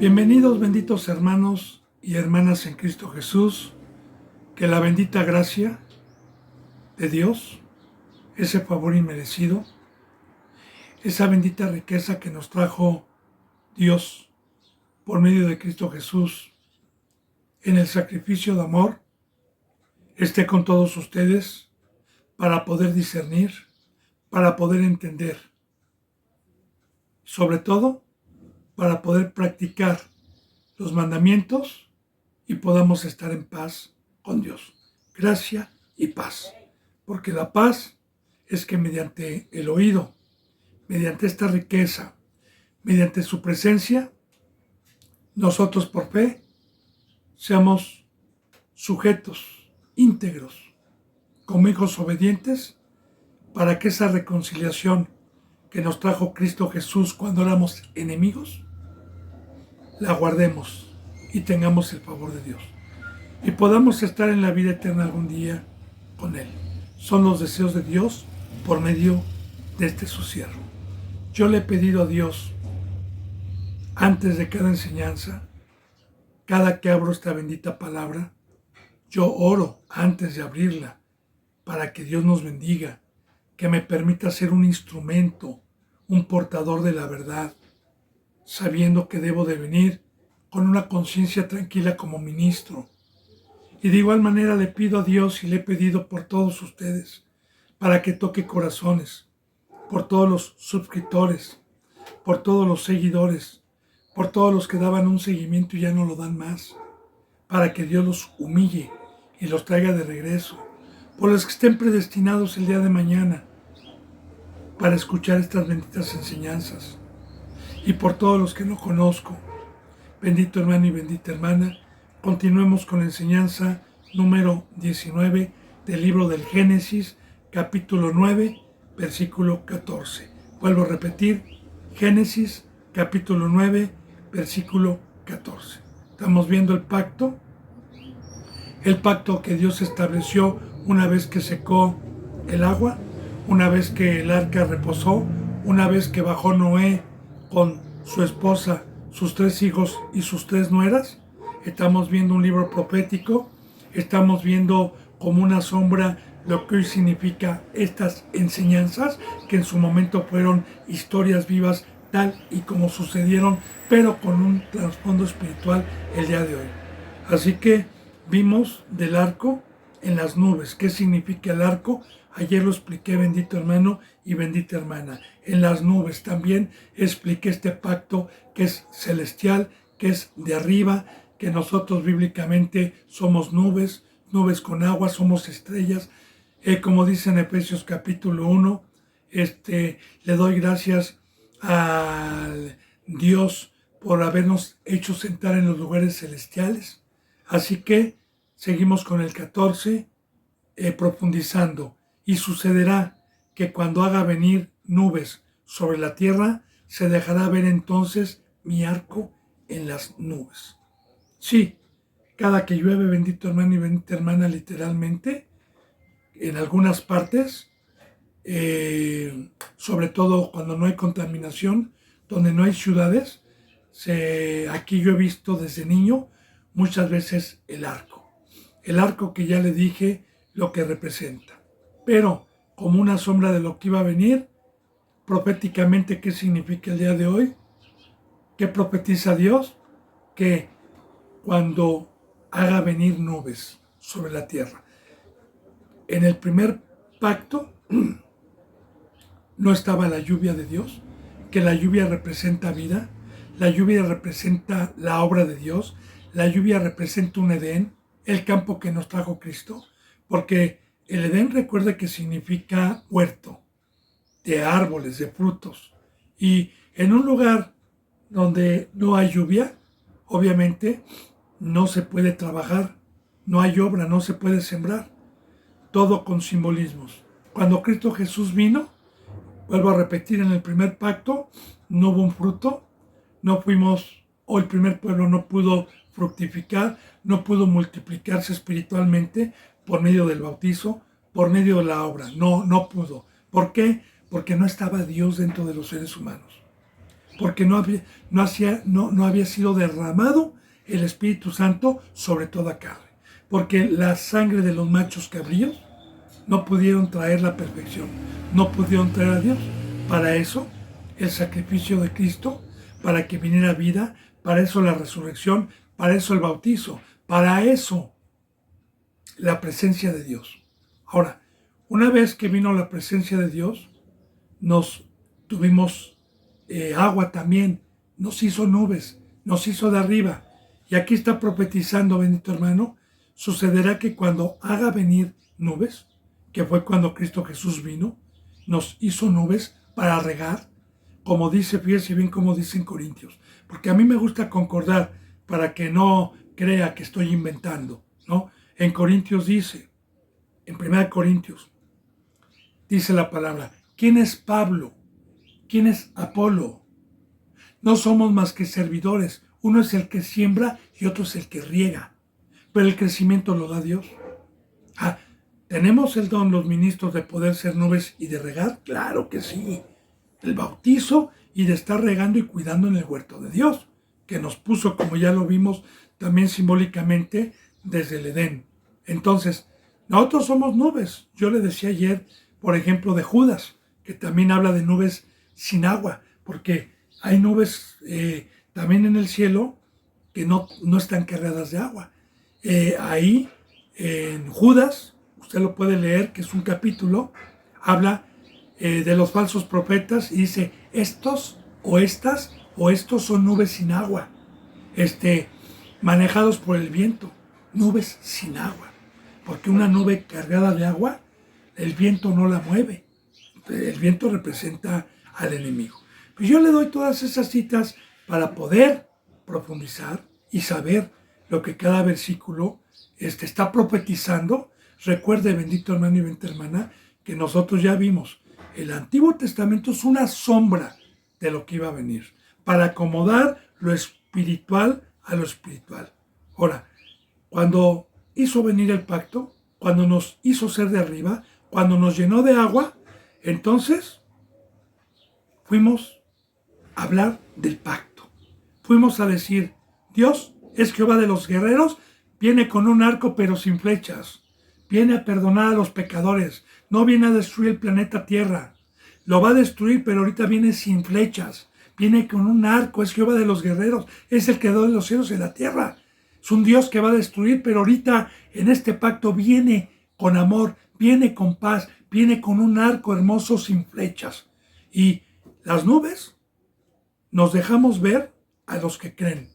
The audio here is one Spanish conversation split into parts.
Bienvenidos, benditos hermanos y hermanas en Cristo Jesús, que la bendita gracia de Dios, ese favor inmerecido, esa bendita riqueza que nos trajo Dios por medio de Cristo Jesús en el sacrificio de amor, esté con todos ustedes para poder discernir, para poder entender, sobre todo para poder practicar los mandamientos y podamos estar en paz con Dios. Gracia y paz. Porque la paz es que mediante el oído, mediante esta riqueza, mediante su presencia, nosotros por fe seamos sujetos, íntegros, como hijos obedientes, para que esa reconciliación que nos trajo Cristo Jesús cuando éramos enemigos, la guardemos y tengamos el favor de Dios. Y podamos estar en la vida eterna algún día con Él. Son los deseos de Dios por medio de este su siervo. Yo le he pedido a Dios, antes de cada enseñanza, cada que abro esta bendita palabra, yo oro antes de abrirla para que Dios nos bendiga, que me permita ser un instrumento, un portador de la verdad, sabiendo que debo de venir con una conciencia tranquila como ministro. Y de igual manera le pido a Dios y le he pedido por todos ustedes, para que toque corazones, por todos los suscriptores, por todos los seguidores, por todos los que daban un seguimiento y ya no lo dan más, para que Dios los humille y los traiga de regreso, por los que estén predestinados el día de mañana para escuchar estas benditas enseñanzas, y por todos los que no conozco. Bendito hermano y bendita hermana, continuemos con la enseñanza número 19 del libro del Génesis, capítulo 9, versículo 14. Vuelvo a repetir, Génesis, capítulo 9, versículo 14. Estamos viendo el pacto que Dios estableció una vez que secó el agua, una vez que el arca reposó, una vez que bajó Noé con su esposa, sus 3 hijos y sus 3 nueras. Estamos viendo un libro profético, estamos viendo como una sombra lo que hoy significa estas enseñanzas, que en su momento fueron historias vivas tal y como sucedieron, pero con un trasfondo espiritual el día de hoy. Así que vimos del arco en las nubes. ¿Qué significa el arco? Ayer lo expliqué, bendito hermano y bendita hermana. En las nubes también expliqué este pacto que es celestial, que es de arriba, que nosotros bíblicamente somos nubes, nubes con agua, somos estrellas. Como dice en Efesios capítulo 1, le doy gracias al Dios por habernos hecho sentar en los lugares celestiales. Así que seguimos con el 14, profundizando. Y sucederá que cuando haga venir nubes sobre la tierra, se dejará ver entonces mi arco en las nubes. Sí, cada que llueve, bendito hermano y bendita hermana, literalmente, en algunas partes, sobre todo cuando no hay contaminación, donde no hay ciudades, aquí yo he visto desde niño muchas veces el arco que ya le dije lo que representa. Pero como una sombra de lo que iba a venir, proféticamente, ¿qué significa el día de hoy? ¿Qué profetiza Dios? Que cuando haga venir nubes sobre la tierra. En el primer pacto no estaba la lluvia de Dios, que la lluvia representa vida, la lluvia representa la obra de Dios, la lluvia representa un Edén, el campo que nos trajo Cristo, porque el Edén, recuerda que significa huerto, de árboles, de frutos. Y en un lugar donde no hay lluvia, obviamente no se puede trabajar, no hay obra, no se puede sembrar. Todo con simbolismos. Cuando Cristo Jesús vino, vuelvo a repetir, en el primer pacto no hubo un fruto, no fuimos, o el primer pueblo no pudo fructificar, no pudo multiplicarse espiritualmente por medio del bautizo, por medio de la obra. No pudo. ¿Por qué? Porque no estaba Dios dentro de los seres humanos. porque no había sido derramado el Espíritu Santo sobre toda carne. Porque la sangre de los machos cabríos no pudieron traer la perfección, no pudieron traer a Dios. Para eso, el sacrificio de Cristo, para que viniera vida, para eso la resurrección, para eso el bautizo, para eso la presencia de Dios. Ahora, una vez que vino la presencia de Dios, nos tuvimos agua también, nos hizo nubes, nos hizo de arriba. Y aquí está profetizando, bendito hermano, sucederá que cuando haga venir nubes, que fue cuando Cristo Jesús vino, nos hizo nubes para regar, como dice, fíjese bien como dice en Corintios, porque a mí me gusta concordar para que no crea que estoy inventando, ¿no? En Corintios dice, en 1 Corintios, dice la palabra, ¿quién es Pablo? ¿Quién es Apolo? No somos más que servidores, uno es el que siembra y otro es el que riega, pero el crecimiento lo da Dios. ¿Tenemos el don los ministros de poder ser nubes y de regar? Claro que sí. El bautizo y de estar regando y cuidando en el huerto de Dios, que nos puso, como ya lo vimos también simbólicamente, desde el Edén. Entonces, nosotros somos nubes. Yo le decía ayer, por ejemplo, de Judas, que también habla de nubes sin agua, porque hay nubes también en el cielo que no están cargadas de agua. Ahí, en Judas, usted lo puede leer, que es un capítulo, habla de los falsos profetas y dice, estos o estas o estos son nubes sin agua, manejados por el viento, nubes sin agua, porque una nube cargada de agua, el viento no la mueve, el viento representa al enemigo. Pues yo le doy todas esas citas para poder profundizar y saber lo que cada versículo está profetizando. Recuerde, bendito hermano y bendita hermana, que nosotros ya vimos, el Antiguo Testamento es una sombra de lo que iba a venir, para acomodar lo espiritual a lo espiritual. Ahora, cuando hizo venir el pacto, cuando nos hizo ser de arriba, cuando nos llenó de agua, entonces fuimos a hablar del pacto. Fuimos a decir, Dios es Jehová de los guerreros, viene con un arco pero sin flechas. Viene a perdonar a los pecadores, no viene a destruir el planeta Tierra. Lo va a destruir, pero ahorita viene sin flechas. Viene con un arco, es Jehová de los guerreros, es el creador de los cielos y de la tierra. Es un Dios que va a destruir, pero ahorita en este pacto viene con amor, viene con paz, viene con un arco hermoso sin flechas. Y las nubes nos dejamos ver a los que creen.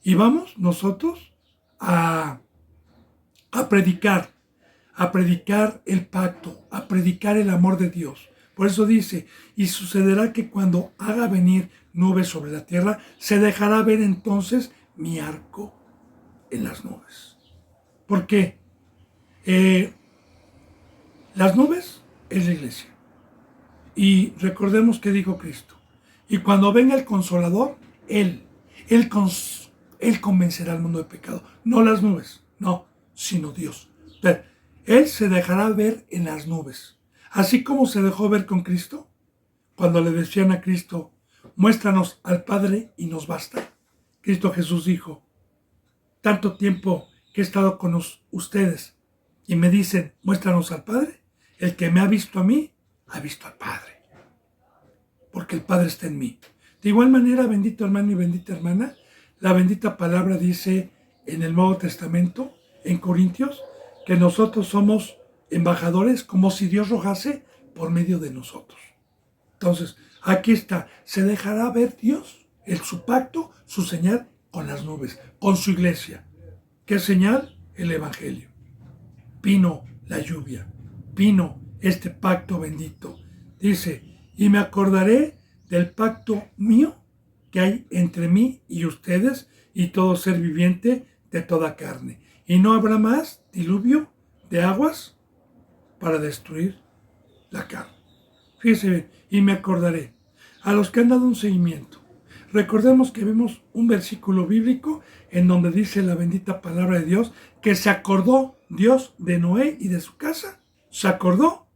Y vamos nosotros a predicar el pacto, a predicar el amor de Dios. Por eso dice, y sucederá que cuando haga venir nubes sobre la tierra, se dejará ver entonces mi arco en las nubes. ¿Por qué? Las nubes es la iglesia. Y recordemos que dijo Cristo, y cuando venga el Consolador, Él convencerá al mundo de pecado. No las nubes, no, sino Dios. Entonces, Él se dejará ver en las nubes. Así como se dejó ver con Cristo, cuando le decían a Cristo, muéstranos al Padre y nos basta. Cristo Jesús dijo, tanto tiempo que he estado con ustedes y me dicen, muéstranos al Padre, el que me ha visto a mí, ha visto al Padre. Porque el Padre está en mí. De igual manera, bendito hermano y bendita hermana, la bendita palabra dice en el Nuevo Testamento, en Corintios, que nosotros somos embajadores como si Dios rogase por medio de nosotros. Entonces, aquí está, se dejará ver Dios, su pacto, su señal con las nubes, con su iglesia. ¿Qué señal? El Evangelio. Vino la lluvia, vino este pacto bendito. Dice, y me acordaré del pacto mío que hay entre mí y ustedes y todo ser viviente de toda carne. Y no habrá más diluvio de aguas para destruir la carne. Fíjense bien, y me acordaré. A los que han dado un seguimiento, recordemos que vemos un versículo bíblico en donde dice la bendita palabra de Dios que se acordó Dios de Noé y de su casa. Se acordó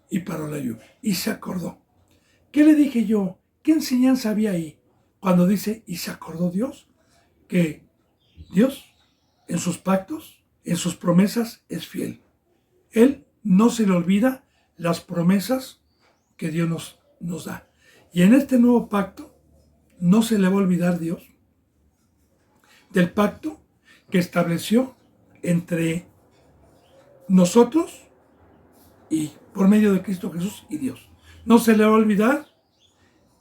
y paró la lluvia. Y se acordó. ¿Qué le dije yo? ¿Qué enseñanza había ahí? Cuando dice, y se acordó Dios, que Dios en sus pactos, en sus promesas, es fiel. Él no se le olvida las promesas que Dios nos da. Y en este nuevo pacto, no se le va a olvidar Dios del pacto que estableció entre nosotros y por medio de Cristo Jesús y Dios. No se le va a olvidar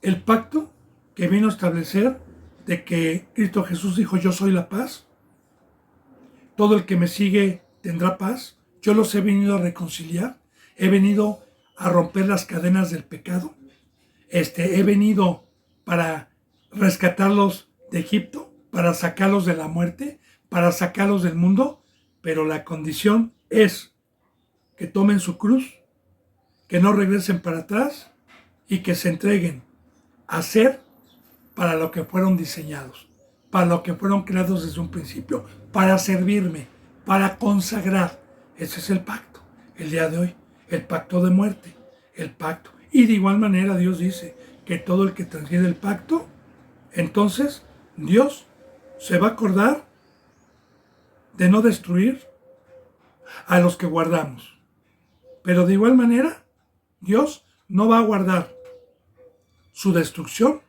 el pacto que vino a establecer de que Cristo Jesús dijo, yo soy la paz. Todo el que me sigue tendrá paz. Yo los he venido a reconciliar. He venido a romper las cadenas del pecado. He venido para rescatarlos de Egipto, para sacarlos de la muerte, para sacarlos del mundo, pero la condición es que tomen su cruz, que no regresen para atrás y que se entreguen a ser para lo que fueron diseñados, para lo que fueron creados desde un principio, para servirme, para consagrar. Ese es el pacto, el día de hoy, el pacto de muerte, el pacto. Y de igual manera Dios dice que todo el que transgrede el pacto, entonces Dios se va a acordar de no destruir a los que guardamos. Pero de igual manera, Dios no va a guardar su destrucción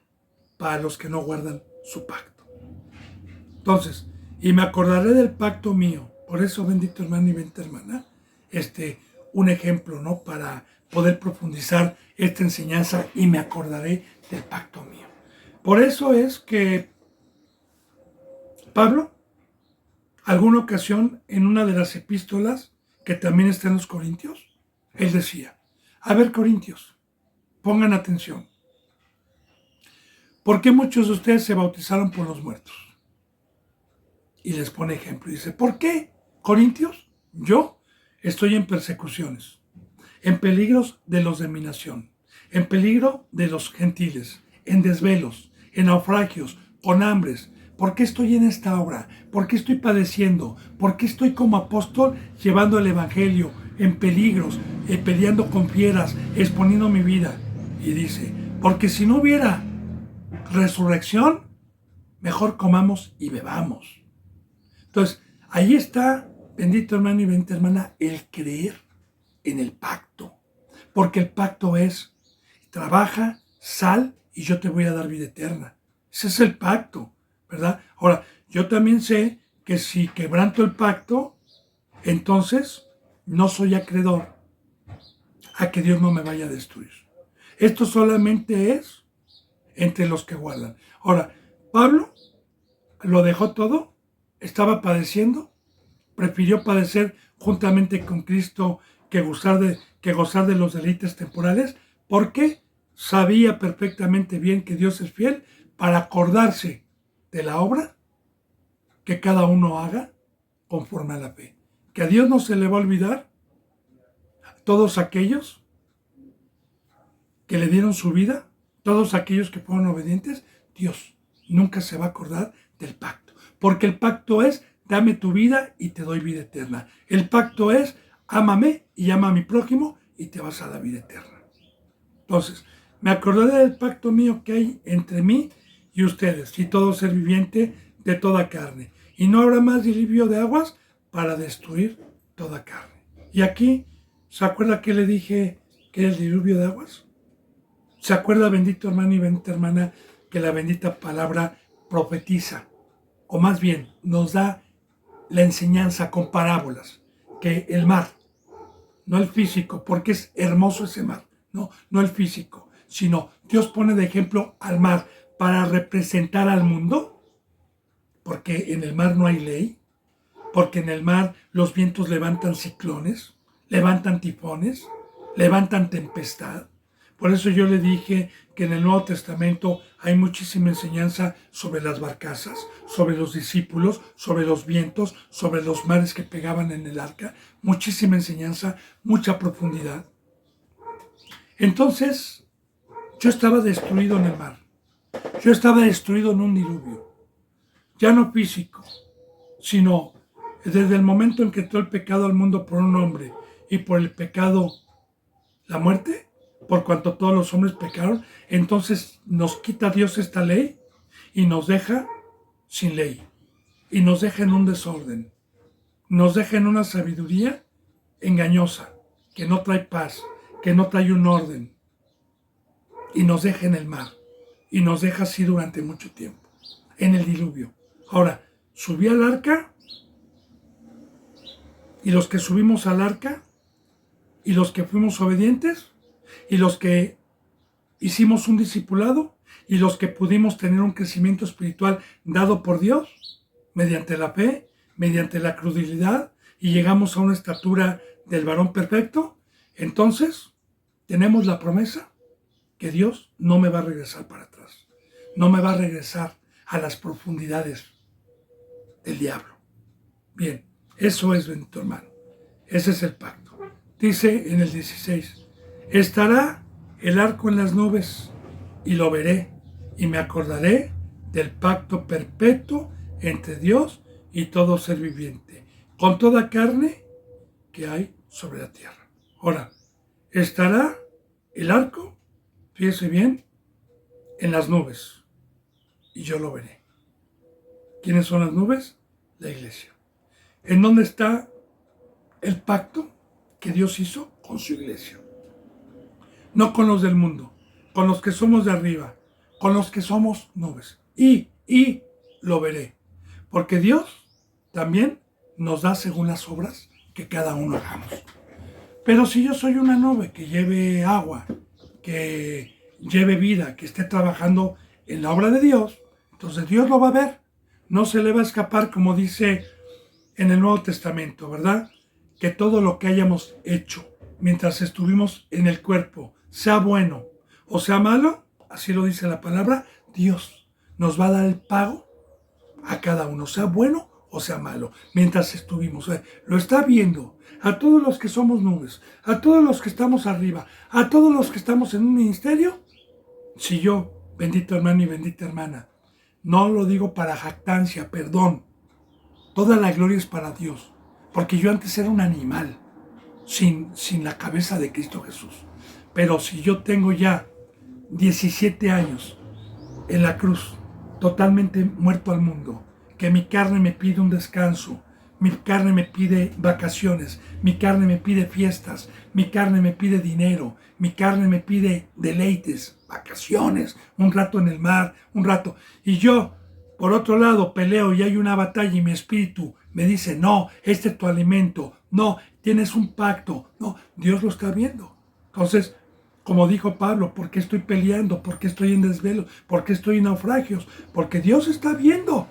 para los que no guardan su pacto. Entonces, y me acordaré del pacto mío. Por eso, bendito hermano y bendita hermana, un ejemplo, ¿no? Para poder profundizar esta enseñanza, y me acordaré del pacto mío. Por eso es que Pablo, alguna ocasión, en una de las epístolas, que también está en los Corintios, él decía, a ver, Corintios, pongan atención. ¿Por qué muchos de ustedes se bautizaron por los muertos? Y les pone ejemplo. Y dice, ¿por qué, Corintios? Yo estoy en persecuciones, en peligros de los de mi nación, en peligro de los gentiles, en desvelos, en naufragios, con hambres. ¿Por qué estoy en esta obra? ¿Por qué estoy padeciendo? ¿Por qué estoy como apóstol llevando el evangelio en peligros, peleando con fieras, exponiendo mi vida? Y dice, porque si no hubiera resurrección, mejor comamos y bebamos. Entonces, ahí está, bendito hermano y bendita hermana, el creer en el pacto. Porque el pacto es, trabaja, sal y yo te voy a dar vida eterna. Ese es el pacto, ¿verdad? Ahora, yo también sé que si quebranto el pacto, entonces no soy acreedor a que Dios no me vaya a destruir. Esto solamente es entre los que guardan. Ahora, Pablo lo dejó todo, estaba padeciendo, prefirió padecer juntamente con Cristo que gozar de los deleites temporales, porque sabía perfectamente bien que Dios es fiel para acordarse de la obra que cada uno haga conforme a la fe. Que a Dios no se le va a olvidar todos aquellos que le dieron su vida, todos aquellos que fueron obedientes. Dios nunca se va a acordar del pacto, porque el pacto es dame tu vida y te doy vida eterna. El pacto es ámame y ama a mi prójimo y te vas a dar vida eterna. Entonces, me acordaré del pacto mío que hay entre mí y ustedes y todo ser viviente de toda carne, y no habrá más diluvio de aguas para destruir toda carne. Y aquí, ¿se acuerda que le dije que es el diluvio de aguas? ¿Se acuerda, bendito hermano y bendita hermana, que la bendita palabra profetiza, o más bien nos da la enseñanza con parábolas, que el mar, no el físico, porque es hermoso ese mar, no el físico, sino Dios pone de ejemplo al mar para representar al mundo, porque en el mar no hay ley, porque en el mar los vientos levantan ciclones, levantan tifones, levantan tempestad. Por eso yo le dije que en el Nuevo Testamento hay muchísima enseñanza sobre las barcazas, sobre los discípulos, sobre los vientos, sobre los mares que pegaban en el arca. Muchísima enseñanza, mucha profundidad. Entonces, yo estaba destruido en el mar. Yo estaba destruido en un diluvio. Ya no físico, sino desde el momento en que entró el pecado al mundo por un hombre y por el pecado la muerte, por cuanto todos los hombres pecaron, entonces nos quita Dios esta ley y nos deja sin ley. Y nos deja en un desorden. Nos deja en una sabiduría engañosa, que no trae paz, que no trae un orden. Y nos deja en el mar. Y nos deja así durante mucho tiempo, en el diluvio. Ahora, subí al arca, y los que subimos al arca, y los que fuimos obedientes, y los que hicimos un discipulado, y los que pudimos tener un crecimiento espiritual dado por Dios, mediante la fe, mediante la credulidad, y llegamos a una estatura del varón perfecto, entonces tenemos la promesa que Dios no me va a regresar para atrás, no me va a regresar a las profundidades del diablo. Bien, eso es, bendito hermano, ese es el pacto. Dice en el 16, estará el arco en las nubes y lo veré y me acordaré del pacto perpetuo entre Dios y todo ser viviente, con toda carne que hay sobre la tierra. Ahora, estará el arco, fíjese bien, en las nubes y yo lo veré. ¿Quiénes son las nubes? La iglesia. ¿En dónde está el pacto que Dios hizo con su iglesia? No con los del mundo, con los que somos de arriba, con los que somos nubes. Y lo veré. Porque Dios también nos da según las obras que cada uno hagamos. Pero si yo soy una nube que lleve agua, que lleve vida, que esté trabajando en la obra de Dios, entonces Dios lo va a ver. No se le va a escapar, como dice en el Nuevo Testamento, ¿verdad? Que todo lo que hayamos hecho mientras estuvimos en el cuerpo, sea bueno o sea malo, así lo dice la palabra, Dios nos va a dar el pago a cada uno, sea bueno o sea malo, mientras estuvimos. Lo está viendo a todos los que somos nubes, a todos los que estamos arriba, a todos los que estamos en un ministerio. Si yo, bendito hermano y bendita hermana, no lo digo para jactancia, perdón, toda la gloria es para Dios, porque yo antes era un animal, sin la cabeza de Cristo Jesús. Pero si yo tengo ya 17 años en la cruz, totalmente muerto al mundo, que mi carne me pide un descanso, mi carne me pide vacaciones, mi carne me pide fiestas, mi carne me pide dinero, mi carne me pide deleites, vacaciones, un rato en el mar, un rato. Y yo, por otro lado, peleo y hay una batalla y mi espíritu me dice, no, este es tu alimento, no, tienes un pacto, no, Dios lo está viendo. Entonces, como dijo Pablo, ¿por qué estoy peleando? ¿Por qué estoy en desvelo? ¿Por qué estoy en naufragios? Porque Dios está viendo.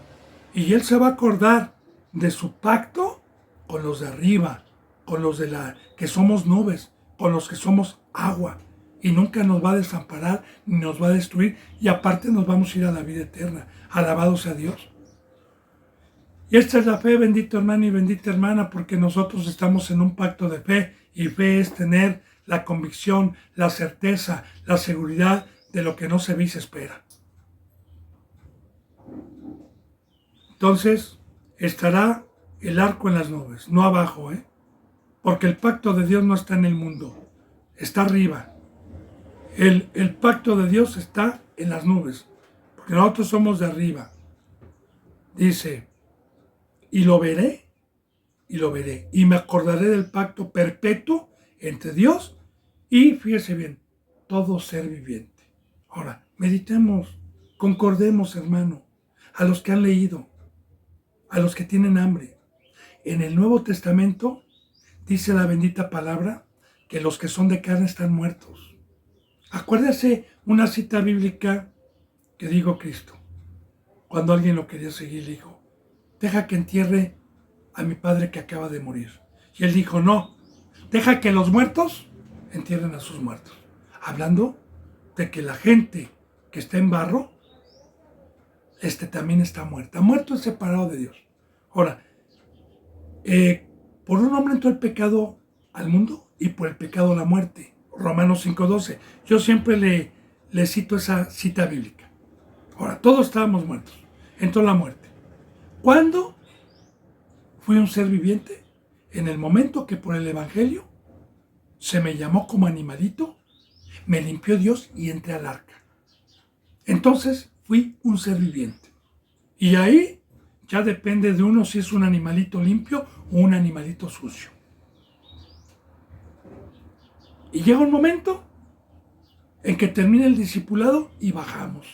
Y Él se va a acordar de su pacto con los de arriba, con los de que somos nubes, con los que somos agua. Y nunca nos va a desamparar, ni nos va a destruir. Y aparte nos vamos a ir a la vida eterna. Alabado sea Dios. Y esta es la fe, bendito hermano y bendita hermana, porque nosotros estamos en un pacto de fe. Y fe es tener la convicción, la certeza, la seguridad de lo que no se ve y se espera. Entonces, estará el arco en las nubes, no abajo, porque el pacto de Dios no está en el mundo, está arriba. El pacto de Dios está en las nubes, porque nosotros somos de arriba. Dice, y lo veré, y me acordaré del pacto perpetuo entre Dios y, fíjese bien, todo ser viviente. Ahora, meditemos, concordemos, hermano, a los que han leído, a los que tienen hambre. En el Nuevo Testamento dice la bendita palabra que los que son de carne están muertos. Acuérdese una cita bíblica que dijo Cristo. Cuando alguien lo quería seguir, le dijo, deja que entierre a mi padre que acaba de morir. Y él dijo, no, deja que los muertos entierren a sus muertos. Hablando de que la gente que está en barro, también está muerta. Muerto es separado de Dios. Ahora, por un hombre entró el pecado al mundo y por el pecado la muerte. Romanos 5:12. Yo siempre le cito esa cita bíblica. Ahora, todos estábamos muertos. Entró la muerte. ¿Cuándo fui un ser viviente? En el momento que por el Evangelio se me llamó como animalito Me limpió Dios y entré al arca. Entonces fui un ser viviente. Y ahí ya depende de uno si es un animalito limpio o un animalito sucio. Y llega un momento en que termina el discipulado y bajamos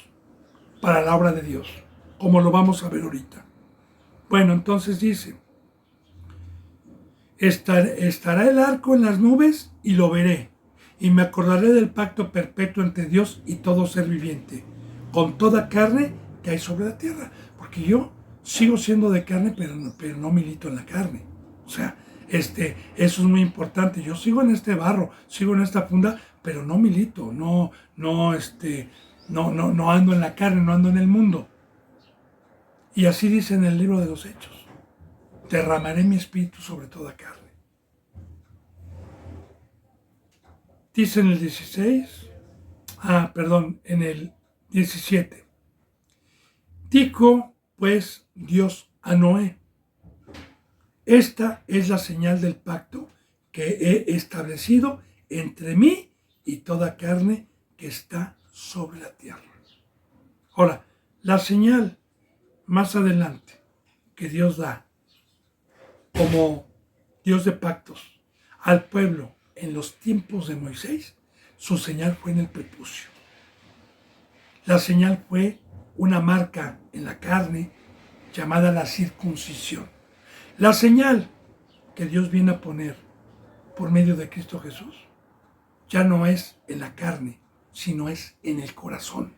para la obra de Dios, como lo vamos a ver ahorita. Bueno, entonces dice, estará el arco en las nubes y lo veré, y me acordaré del pacto perpetuo entre Dios y todo ser viviente, con toda carne que hay sobre la tierra. Porque yo sigo siendo de carne, pero no milito en la carne. O sea, eso es muy importante. Yo sigo en este barro, sigo en esta funda, pero no milito, no ando en la carne, no ando en el mundo. Y así dice en el libro de los Hechos. Derramaré mi espíritu sobre toda carne. Dice en el 16, en el 17. Dijo pues Dios a Noé, esta es la señal del pacto que he establecido entre mí y toda carne que está sobre la tierra. Ahora, la señal más adelante que Dios da como Dios de pactos al pueblo en los tiempos de Moisés, su señal fue en el prepucio. La señal fue una marca en la carne llamada la circuncisión. La señal que Dios viene a poner por medio de Cristo Jesús ya no es en la carne, sino es en el corazón.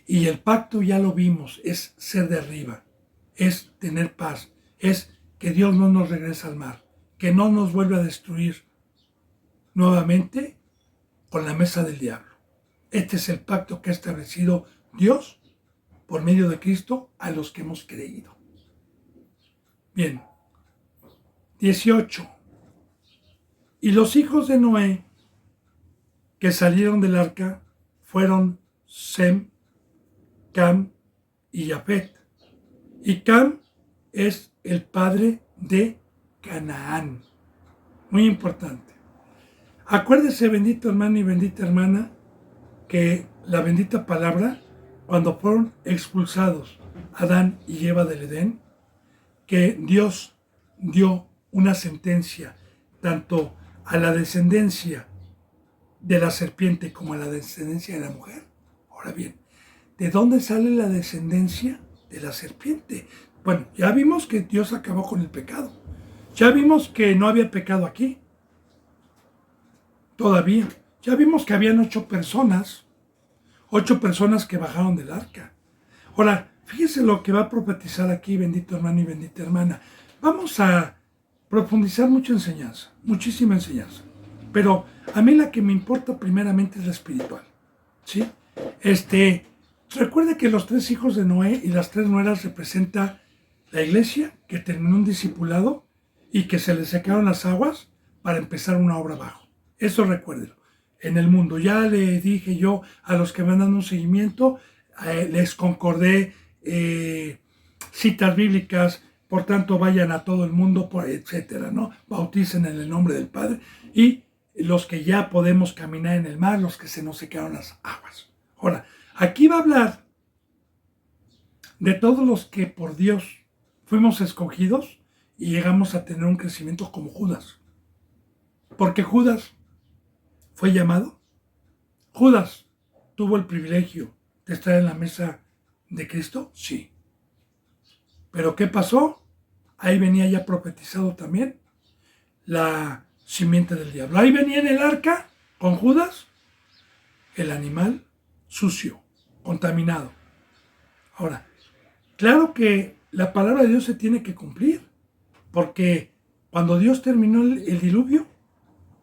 Y el pacto ya lo vimos, es ser de arriba, es tener paz, es que Dios no nos regresa al mar, que no nos vuelve a destruir nuevamente con la mesa del diablo. Este es el pacto que ha establecido Dios por medio de Cristo a los que hemos creído. Bien, 18. Y los hijos de Noé que salieron del arca fueron Sem, Cam y Jafet. Y Cam es el padre de Canaán. Muy importante. Acuérdese, bendito hermano y bendita hermana, que la bendita palabra, cuando fueron expulsados Adán y Eva del Edén, que Dios dio una sentencia tanto a la descendencia de la serpiente como a la descendencia de la mujer. Ahora bien, ¿de dónde sale la descendencia de la serpiente? Bueno, ya vimos que Dios acabó con el pecado. Ya vimos que no había pecado aquí. Todavía. Ya vimos que habían 8 personas que bajaron del arca. Ahora, fíjese lo que va a profetizar aquí, bendito hermano y bendita hermana. Vamos a profundizar mucha enseñanza, muchísima enseñanza. Pero a mí la que me importa primeramente es la espiritual. ¿Sí? Recuerde que los 3 hijos de Noé y las 3 nueras representa la iglesia que terminó un discipulado y que se le secaron las aguas para empezar una obra abajo. Eso recuérdelo. En el mundo ya le dije yo a los que van dando un seguimiento, les concordé citas bíblicas, por tanto vayan a todo el mundo, etcétera, ¿no? Bauticen en el nombre del Padre y los que ya podemos caminar en el mar, los que se nos secaron las aguas. Ahora, aquí va a hablar de todos los que por Dios fuimos escogidos y llegamos a tener un crecimiento como Judas. Porque Judas fue llamado. Judas tuvo el privilegio de estar en la mesa de Cristo, sí. Pero ¿qué pasó? Ahí venía ya profetizado también la simiente del diablo. Ahí venía en el arca con Judas el animal sucio, contaminado. Ahora, claro que la palabra de Dios se tiene que cumplir, porque cuando Dios terminó el diluvio,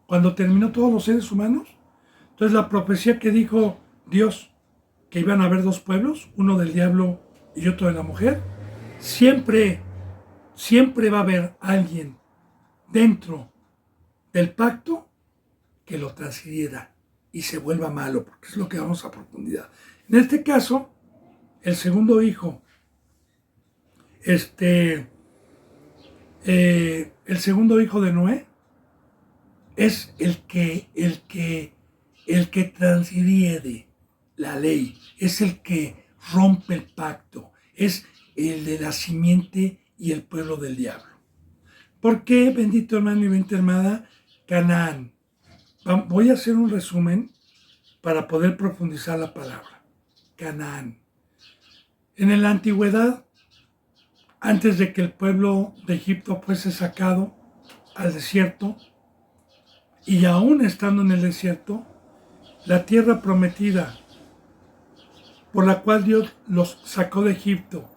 cuando terminó todos los seres humanos, entonces la profecía que dijo Dios, que iban a haber 2 pueblos, uno del diablo y otro de la mujer, siempre va a haber alguien dentro del pacto que lo transgreda y se vuelva malo, porque es lo que vamos a profundidad. En este caso, el segundo hijo, el segundo hijo de Noé, es el que el que transgrede la ley, es el que rompe el pacto, es el de la simiente y el pueblo del diablo. ¿Por qué, bendito hermano y bendita hermana, Canaán? Voy a hacer un resumen para poder profundizar la palabra. Canaán. En la antigüedad, antes de que el pueblo de Egipto fuese sacado al desierto, y aún estando en el desierto, la tierra prometida por la cual Dios los sacó de Egipto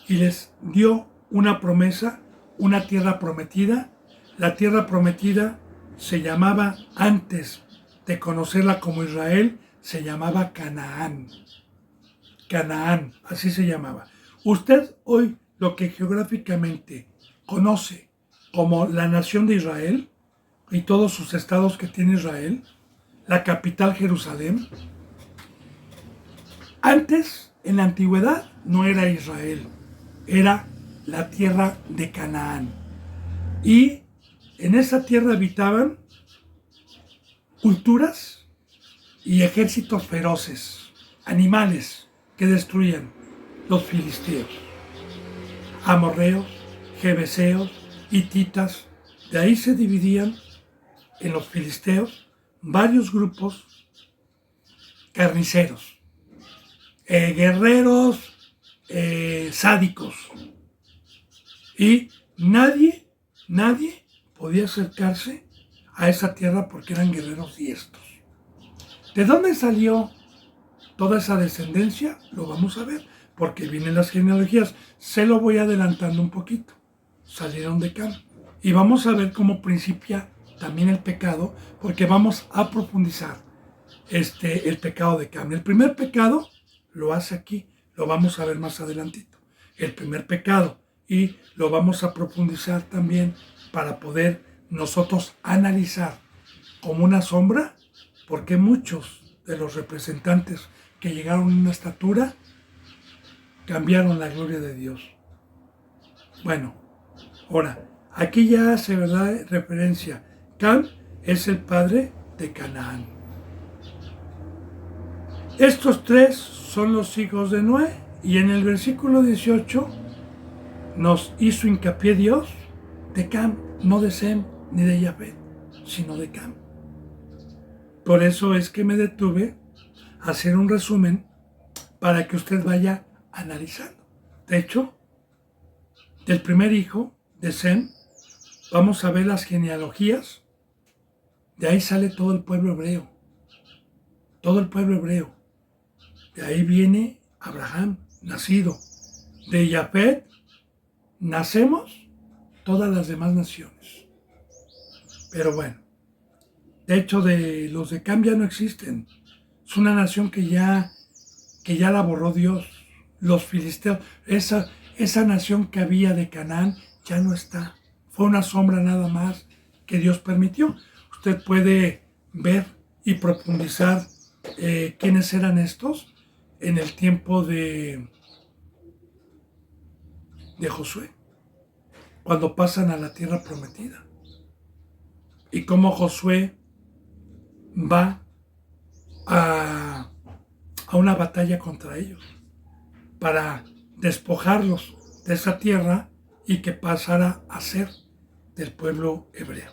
y les dio una promesa, una tierra prometida. La tierra prometida se llamaba, antes de conocerla como Israel, se llamaba Canaán. Canaán, así se llamaba. Usted hoy lo que geográficamente conoce como la nación de Israel y todos sus estados que tiene Israel, la capital Jerusalén, antes, en la antigüedad, no era Israel, era la tierra de Canaán. Y en esa tierra habitaban culturas y ejércitos feroces, animales que destruían: los filisteos, amorreos, jebeseos, hititas. De ahí se dividían en los filisteos varios grupos carniceros, guerreros, sádicos. Y nadie podía acercarse a esa tierra porque eran guerreros diestros. ¿De dónde salió toda esa descendencia? Lo vamos a ver, porque vienen las genealogías. Se lo voy adelantando un poquito. Salieron de Cam. Y vamos a ver cómo principia también el pecado, porque vamos a profundizar el pecado de Cam. El primer pecado lo hace aquí, lo vamos a ver más adelantito. El primer pecado, y lo vamos a profundizar también para poder nosotros analizar como una sombra, porque muchos de los representantes que llegaron a una estatura cambiaron la gloria de Dios. Bueno, ahora, aquí ya hace, ¿verdad?, referencia. Cam es el padre de Canaán. Estos tres son los hijos de Noé, y en el versículo 18 nos hizo hincapié Dios de Cam, no de Sem ni de Jafet, sino de Cam. Por eso es que me detuve a hacer un resumen para que usted vaya analizando. De hecho, del primer hijo de Sem, vamos a ver las genealogías. De ahí sale todo el pueblo hebreo. Todo el pueblo hebreo. De ahí viene Abraham, nacido. De Jafet nacemos todas las demás naciones. Pero bueno, de hecho de los de Cam ya no existen. Es una nación que ya la borró Dios. Los filisteos, esa nación que había de Canaán ya no está. Fue una sombra nada más que Dios permitió. Usted puede ver y profundizar quiénes eran estos en el tiempo de Josué, cuando pasan a la tierra prometida, y cómo Josué va a una batalla contra ellos para despojarlos de esa tierra y que pasara a ser del pueblo hebreo.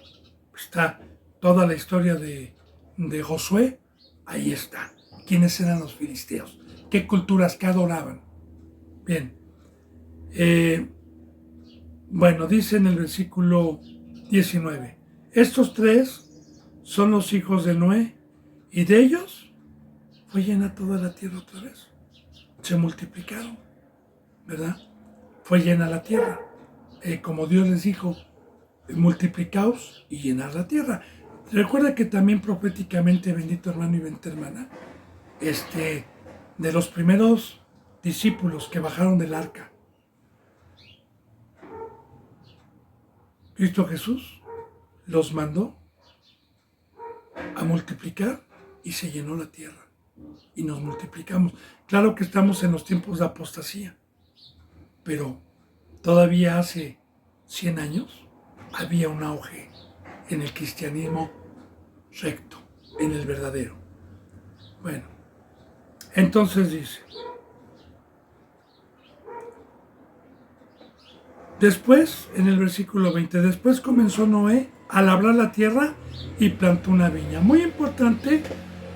Está toda la historia de Josué, ahí está. ¿Quiénes eran los filisteos? ¿Qué culturas, qué adoraban? Bien, bueno, dice en el versículo 19, estos tres son los hijos de Noé, y de ellos fue llena toda la tierra otra vez. Se multiplicaron, ¿verdad? Fue llena la tierra. Como Dios les dijo, multiplicaos y llenad la tierra. Recuerda que también proféticamente, bendito hermano y bendita hermana, de los primeros discípulos que bajaron del arca, Cristo Jesús los mandó a multiplicar y se llenó la tierra y nos multiplicamos. Claro que estamos en los tiempos de apostasía, pero todavía hace 100 años había un auge en el cristianismo recto, en el verdadero. Bueno, entonces dice, después, en el versículo 20, después comenzó Noé a labrar la tierra y plantó una viña. Muy importante,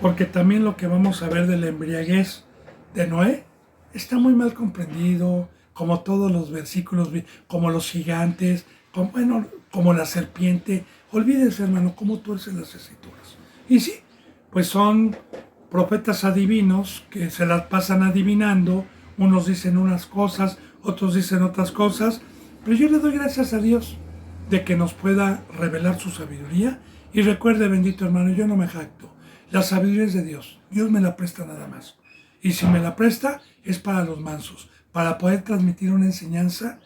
porque también lo que vamos a ver de la embriaguez de Noé está muy mal comprendido, como todos los versículos, como los gigantes, como, bueno, como la serpiente. Olvídese, hermano, cómo tuercen las escrituras. Y sí, pues son profetas adivinos que se las pasan adivinando. Unos dicen unas cosas, otros dicen otras cosas. Pero yo le doy gracias a Dios de que nos pueda revelar su sabiduría. Y recuerde, bendito hermano, yo no me jacto. La sabiduría es de Dios. Dios me la presta nada más. Y si me la presta, es para los mansos, para poder transmitir una enseñanza,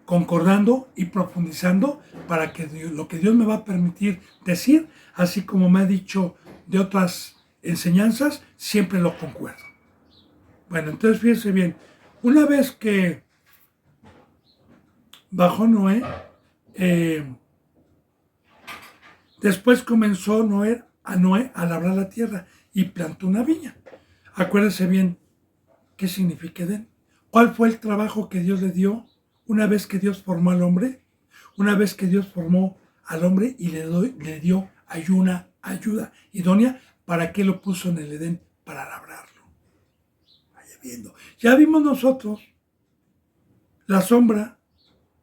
concordando y profundizando, para que lo que Dios me va a permitir decir, así como me ha dicho de otras enseñanzas, siempre lo concuerdo. Bueno, entonces fíjense bien, una vez que bajó Noé, después comenzó Noé a labrar la tierra y plantó una viña. Acuérdense bien, ¿qué significa Edén? ¿Cuál fue el trabajo que Dios le dio una vez que Dios formó al hombre? Una vez que Dios formó al hombre y le dio ayuda idónea, ¿para qué lo puso en el Edén? Para labrarlo. Vaya viendo. Ya vimos nosotros la sombra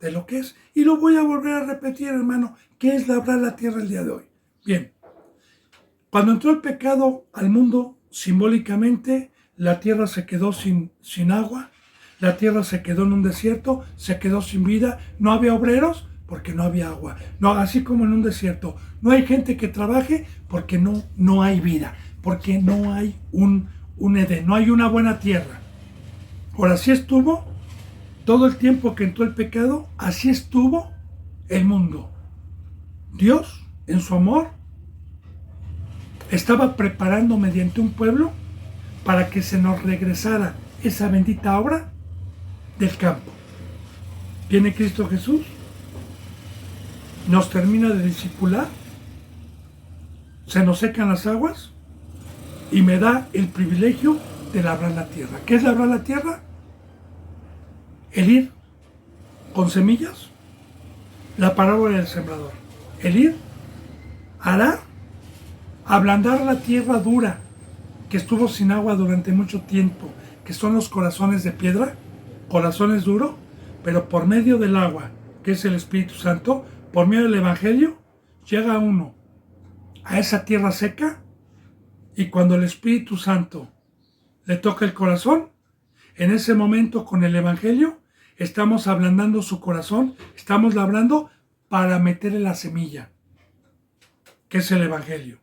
de lo que es. Y lo voy a volver a repetir, hermano. ¿Qué es labrar la tierra el día de hoy? Bien. Cuando entró el pecado al mundo, simbólicamente, la tierra se quedó sin agua, la tierra se quedó en un desierto, se quedó sin vida, no había obreros porque no había agua. No, así como en un desierto, no hay gente que trabaje porque no hay vida, porque no hay un Edén, no hay una buena tierra. Ahora, así estuvo todo el tiempo que entró el pecado, así estuvo el mundo. Dios, en su amor, estaba preparando mediante un pueblo para que se nos regresara esa bendita obra del campo. Viene Cristo Jesús, nos termina de discipular, se nos secan las aguas y me da el privilegio de labrar la tierra. ¿Qué es labrar la tierra? El ir con semillas, la parábola del sembrador. El ir, arar, ablandar la tierra dura que estuvo sin agua durante mucho tiempo, que son los corazones de piedra, corazones duros, pero por medio del agua, que es el Espíritu Santo, por medio del Evangelio, llega uno a esa tierra seca y cuando el Espíritu Santo le toca el corazón, en ese momento con el Evangelio estamos ablandando su corazón, estamos labrando para meterle la semilla, que es el Evangelio.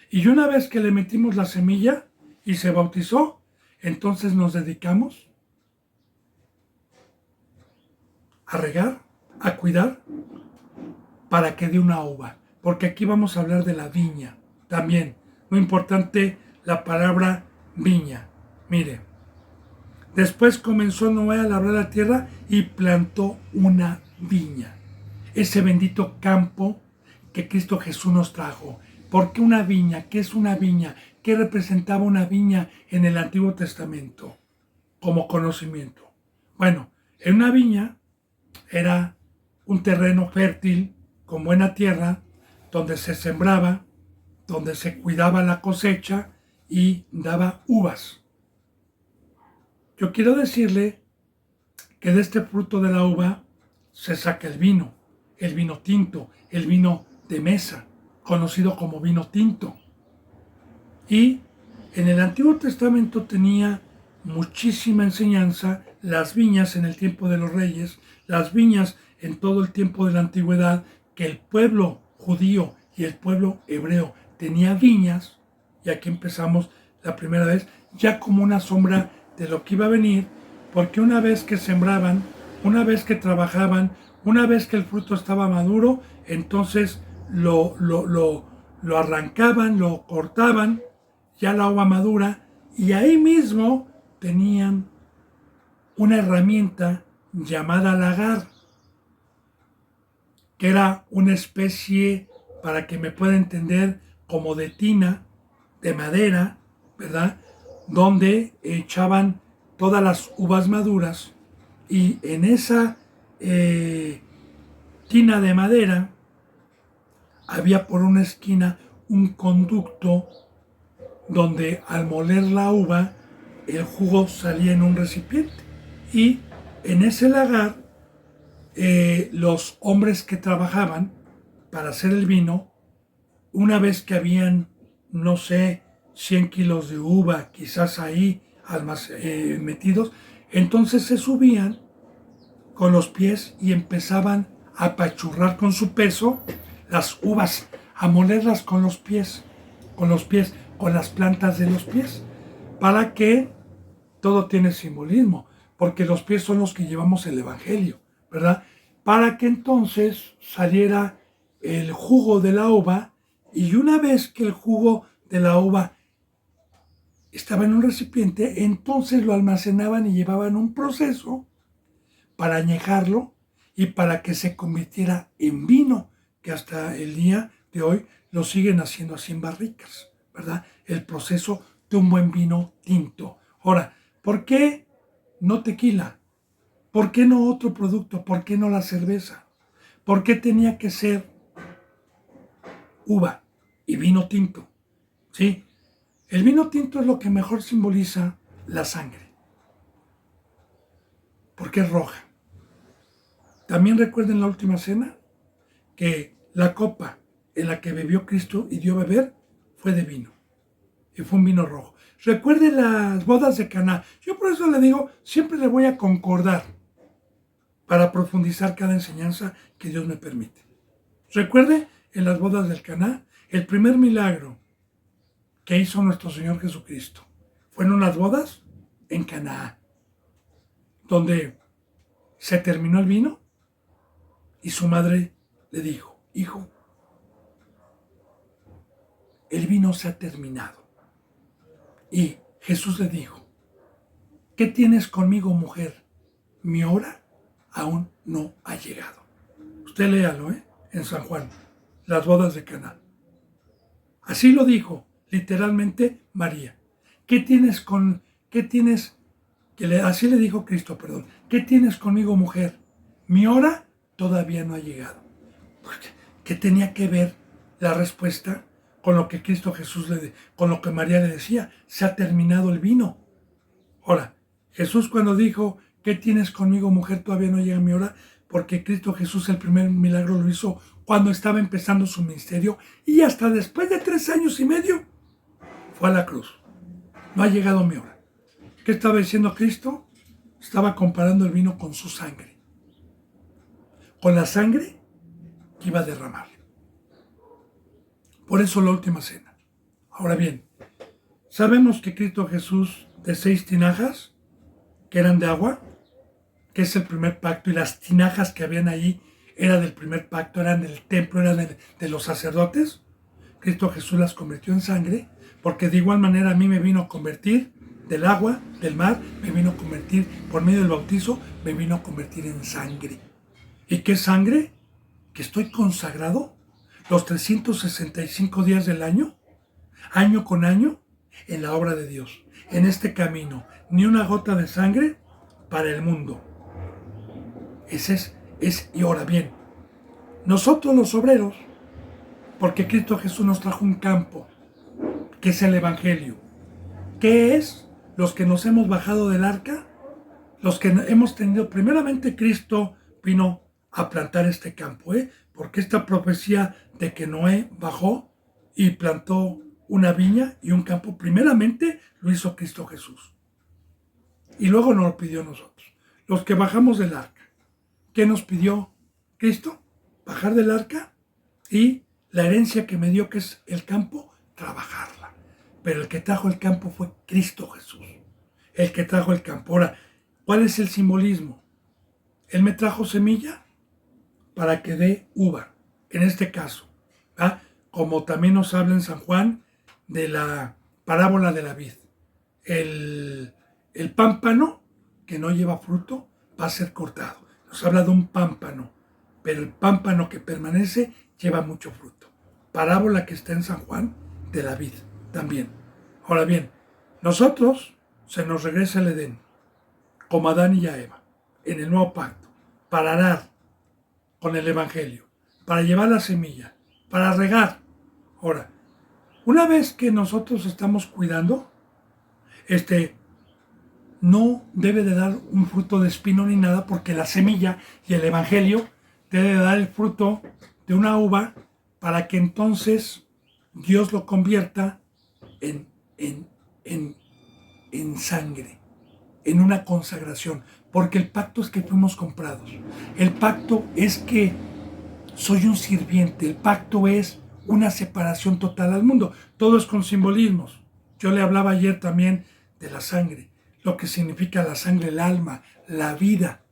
Y una vez que le metimos la semilla y se bautizó, entonces nos dedicamos a regar, a cuidar, para que dé una uva. Porque aquí vamos a hablar de la viña también. Muy importante la palabra viña. Mire, después comenzó Noé a labrar la tierra y plantó una viña. Ese bendito campo que Cristo Jesús nos trajo. ¿Por qué una viña? ¿Qué es una viña? ¿Qué representaba una viña en el Antiguo Testamento como conocimiento? Bueno, en una viña era un terreno fértil, con buena tierra, donde se sembraba, donde se cuidaba la cosecha y daba uvas. Yo quiero decirle que de este fruto de la uva se saca el vino tinto, el vino de mesa, conocido como vino tinto. Y en el Antiguo Testamento tenía muchísima enseñanza las viñas en el tiempo de los reyes, las viñas en todo el tiempo de la antigüedad, que el pueblo judío y el pueblo hebreo tenía viñas, y aquí empezamos la primera vez, ya como una sombra de lo que iba a venir, porque una vez que sembraban, una vez que trabajaban, una vez que el fruto estaba maduro, entonces lo arrancaban, lo cortaban, ya la uva madura, y ahí mismo tenían una herramienta llamada lagar, que era una especie, para que me pueda entender, como de tina, de madera, ¿verdad? Donde echaban todas las uvas maduras y en esa tina de madera había por una esquina un conducto donde al moler la uva el jugo salía en un recipiente y en ese lagar los hombres que trabajaban para hacer el vino, una vez que habían, no sé, 100 kilos de uva quizás ahí metidos, entonces se subían con los pies y empezaban a apachurrar con su peso las uvas, a molerlas con los pies, con las plantas de los pies, para que todo tiene simbolismo, porque los pies son los que llevamos el Evangelio, ¿verdad? Para que entonces saliera el jugo de la uva y una vez que el jugo de la uva estaba en un recipiente, entonces lo almacenaban y llevaban un proceso para añejarlo y para que se convirtiera en vino, que hasta el día de hoy lo siguen haciendo así en barricas, ¿verdad? El proceso de un buen vino tinto. Ahora, ¿por qué no tequila? ¿Por qué no otro producto? ¿Por qué no la cerveza? ¿Por qué tenía que ser uva y vino tinto? ¿Sí? El vino tinto es lo que mejor simboliza la sangre, porque es roja. También recuerden la última cena que la copa en la que bebió Cristo y dio a beber fue de vino. Y fue un vino rojo. Recuerde las bodas de Caná. Yo por eso le digo, siempre le voy a concordar para profundizar cada enseñanza que Dios me permite. Recuerde en las bodas del Caná, el primer milagro que hizo nuestro Señor Jesucristo. Fueron unas bodas en Caná, donde se terminó el vino y su madre le dijo, hijo, el vino se ha terminado. Y Jesús le dijo, ¿qué tienes conmigo, mujer? Mi hora aún no ha llegado. Usted léalo, en San Juan, las bodas de Caná. Así lo dijo, literalmente, María. Así le dijo Cristo, perdón. ¿Qué tienes conmigo, mujer? Mi hora todavía no ha llegado. ¿Qué tenía que ver la respuesta con lo que con lo que María le decía? Se ha terminado el vino. Ahora, Jesús cuando dijo, ¿qué tienes conmigo, mujer? Todavía no llega mi hora, porque Cristo Jesús el primer milagro lo hizo cuando estaba empezando su ministerio y hasta después de 3 años y medio fue a la cruz. No ha llegado mi hora. ¿Qué estaba diciendo Cristo? Estaba comparando el vino con su sangre. Con la sangre que iba a derramar. Por eso la última cena. Ahora bien, sabemos que Cristo Jesús de 6 tinajas, que eran de agua, que es el primer pacto, y las tinajas que habían ahí eran del primer pacto, eran del templo, eran de los sacerdotes. Cristo Jesús las convirtió en sangre, porque de igual manera a mí me vino a convertir del agua, del mar, me vino a convertir, por medio del bautizo, me vino a convertir en sangre. ¿Y qué sangre? Que estoy consagrado los 365 días del año con año, en la obra de Dios, en este camino. Ni una gota de sangre para el mundo. Y ahora bien, nosotros los obreros, porque Cristo Jesús nos trajo un campo, que es el Evangelio. ¿Qué es? Los que nos hemos bajado del arca, los que hemos tenido, primeramente Cristo vino a plantar este campo, porque esta profecía de que Noé bajó y plantó una viña y un campo, primeramente lo hizo Cristo Jesús. Y luego nos lo pidió a nosotros, los que bajamos del arca. ¿Qué nos pidió Cristo? Bajar del arca y la herencia que me dio, que es el campo, trabajarla. Pero el que trajo el campo fue Cristo Jesús. El que trajo el campo. Ahora, ¿cuál es el simbolismo? Él me trajo semilla para que dé uva, en este caso. ¿verdad? Como también nos habla en San Juan de la parábola de la vid. El pámpano que no lleva fruto va a ser cortado. Nos habla de un pámpano, pero el pámpano que permanece lleva mucho fruto. Parábola que está en San Juan de la vid. también. Ahora bien, nosotros se nos regresa el Edén, como a Adán y a Eva, en el nuevo pacto, para arar con el Evangelio, para llevar la semilla, para regar. Ahora, una vez que nosotros estamos cuidando, no debe de dar un fruto de espino ni nada, porque la semilla y el Evangelio debe de dar el fruto de una uva para que entonces Dios lo convierta en, en, en sangre, en una consagración, porque el pacto es que fuimos comprados. El pacto es que soy un sirviente. El pacto es una separación total al mundo. Todo es con simbolismos. Yo le hablaba ayer también de la sangre, lo que significa la sangre, el alma, la vida.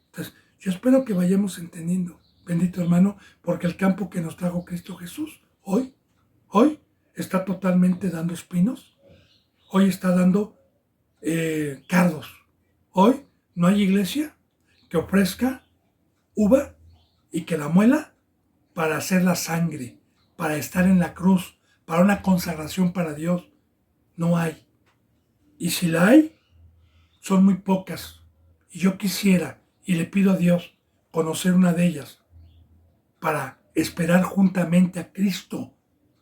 Entonces, yo espero que vayamos entendiendo, bendito hermano, porque el campo que nos trajo Cristo Jesús, hoy, está totalmente dando espinos. Hoy está dando cardos. Hoy no hay iglesia que ofrezca uva y que la muela para hacer la sangre, para estar en la cruz, para una consagración para Dios. No hay. Y si la hay, son muy pocas. Y yo quisiera, y le pido a Dios, conocer una de ellas, para esperar juntamente a Cristo,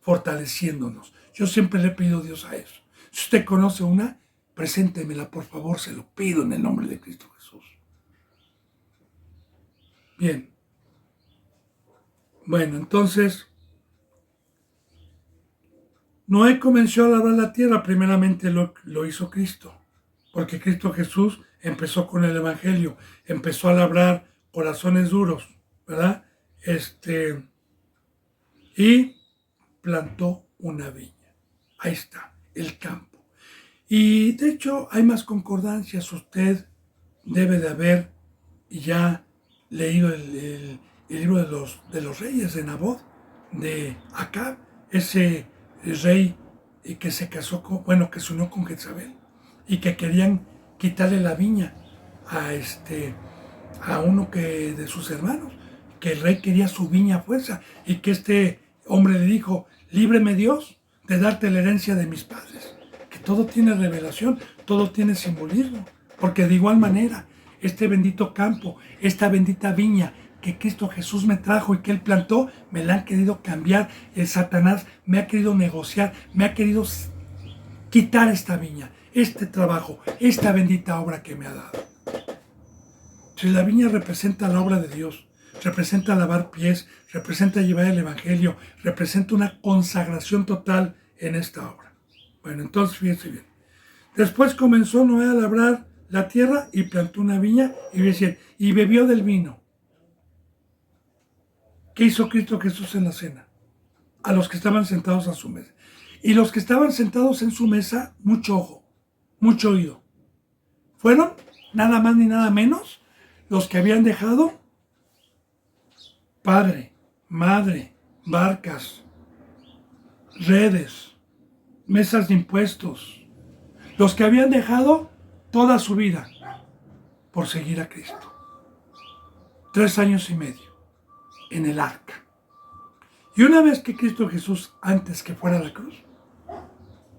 fortaleciéndonos. Yo siempre le pido a Dios a eso. Si usted conoce una, preséntemela, por favor, se lo pido en el nombre de Cristo Jesús. Bien. Bueno, entonces, Noé comenzó a labrar la tierra, primeramente lo hizo Cristo, porque Cristo Jesús empezó con el Evangelio, empezó a labrar corazones duros, ¿verdad? Y plantó una viña. Ahí está, el campo. Y de hecho hay más concordancias. Usted debe de haber ya leído el libro de los reyes de Nabot, de Acab, ese rey que se casó con, bueno, que se unió con Jezabel y que querían quitarle la viña a uno de sus hermanos, que el rey quería su viña a fuerza y que este hombre le dijo: líbreme Dios de darte la herencia de mis padres. Que todo tiene revelación, todo tiene simbolismo, porque de igual manera este bendito campo, esta bendita viña que Cristo Jesús me trajo y que Él plantó, me la han querido cambiar. El Satanás me ha querido negociar, me ha querido quitar esta viña, este trabajo, esta bendita obra que me ha dado. Si la viña representa la obra de Dios, representa lavar pies, representa llevar el Evangelio, representa una consagración total en esta obra. Bueno, entonces fíjense bien. Después comenzó Noé a labrar la tierra y plantó una viña y bebió del vino. ¿Qué hizo Cristo Jesús en la cena? A los que estaban sentados a su mesa. Y los que estaban sentados en su mesa, mucho ojo, mucho oído. Fueron nada más ni nada menos los que habían dejado padre, madre, barcas, redes, mesas de impuestos. Los que habían dejado toda su vida por seguir a Cristo. 3 años y medio en el arca. Y una vez que Cristo Jesús, antes que fuera a la cruz,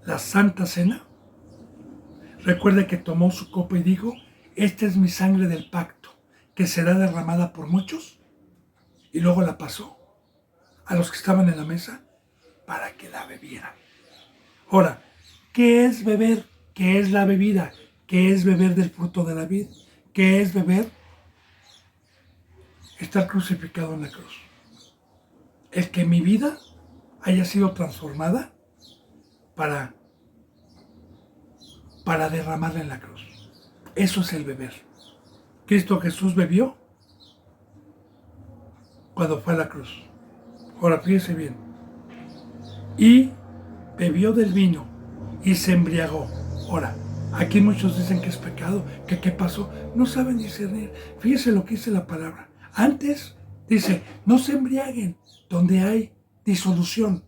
la Santa Cena, recuerde que tomó su copa y dijo: esta es mi sangre del pacto, que será derramada por muchos. Y luego la pasó a los que estaban en la mesa para que la bebieran. Ahora, ¿qué es beber? ¿Qué es la bebida? ¿Qué es beber del fruto de la vid? ¿Qué es beber? Estar crucificado en la cruz. El que mi vida haya sido transformada para derramarla en la cruz. Eso es el beber. Cristo Jesús bebió cuando fue a la cruz. Ahora fíjese bien. Y bebió del vino y se embriagó. Ahora, aquí muchos dicen que es pecado, que qué pasó. No saben discernir. Fíjese lo que dice la palabra. Antes dice: no se embriaguen donde hay disolución.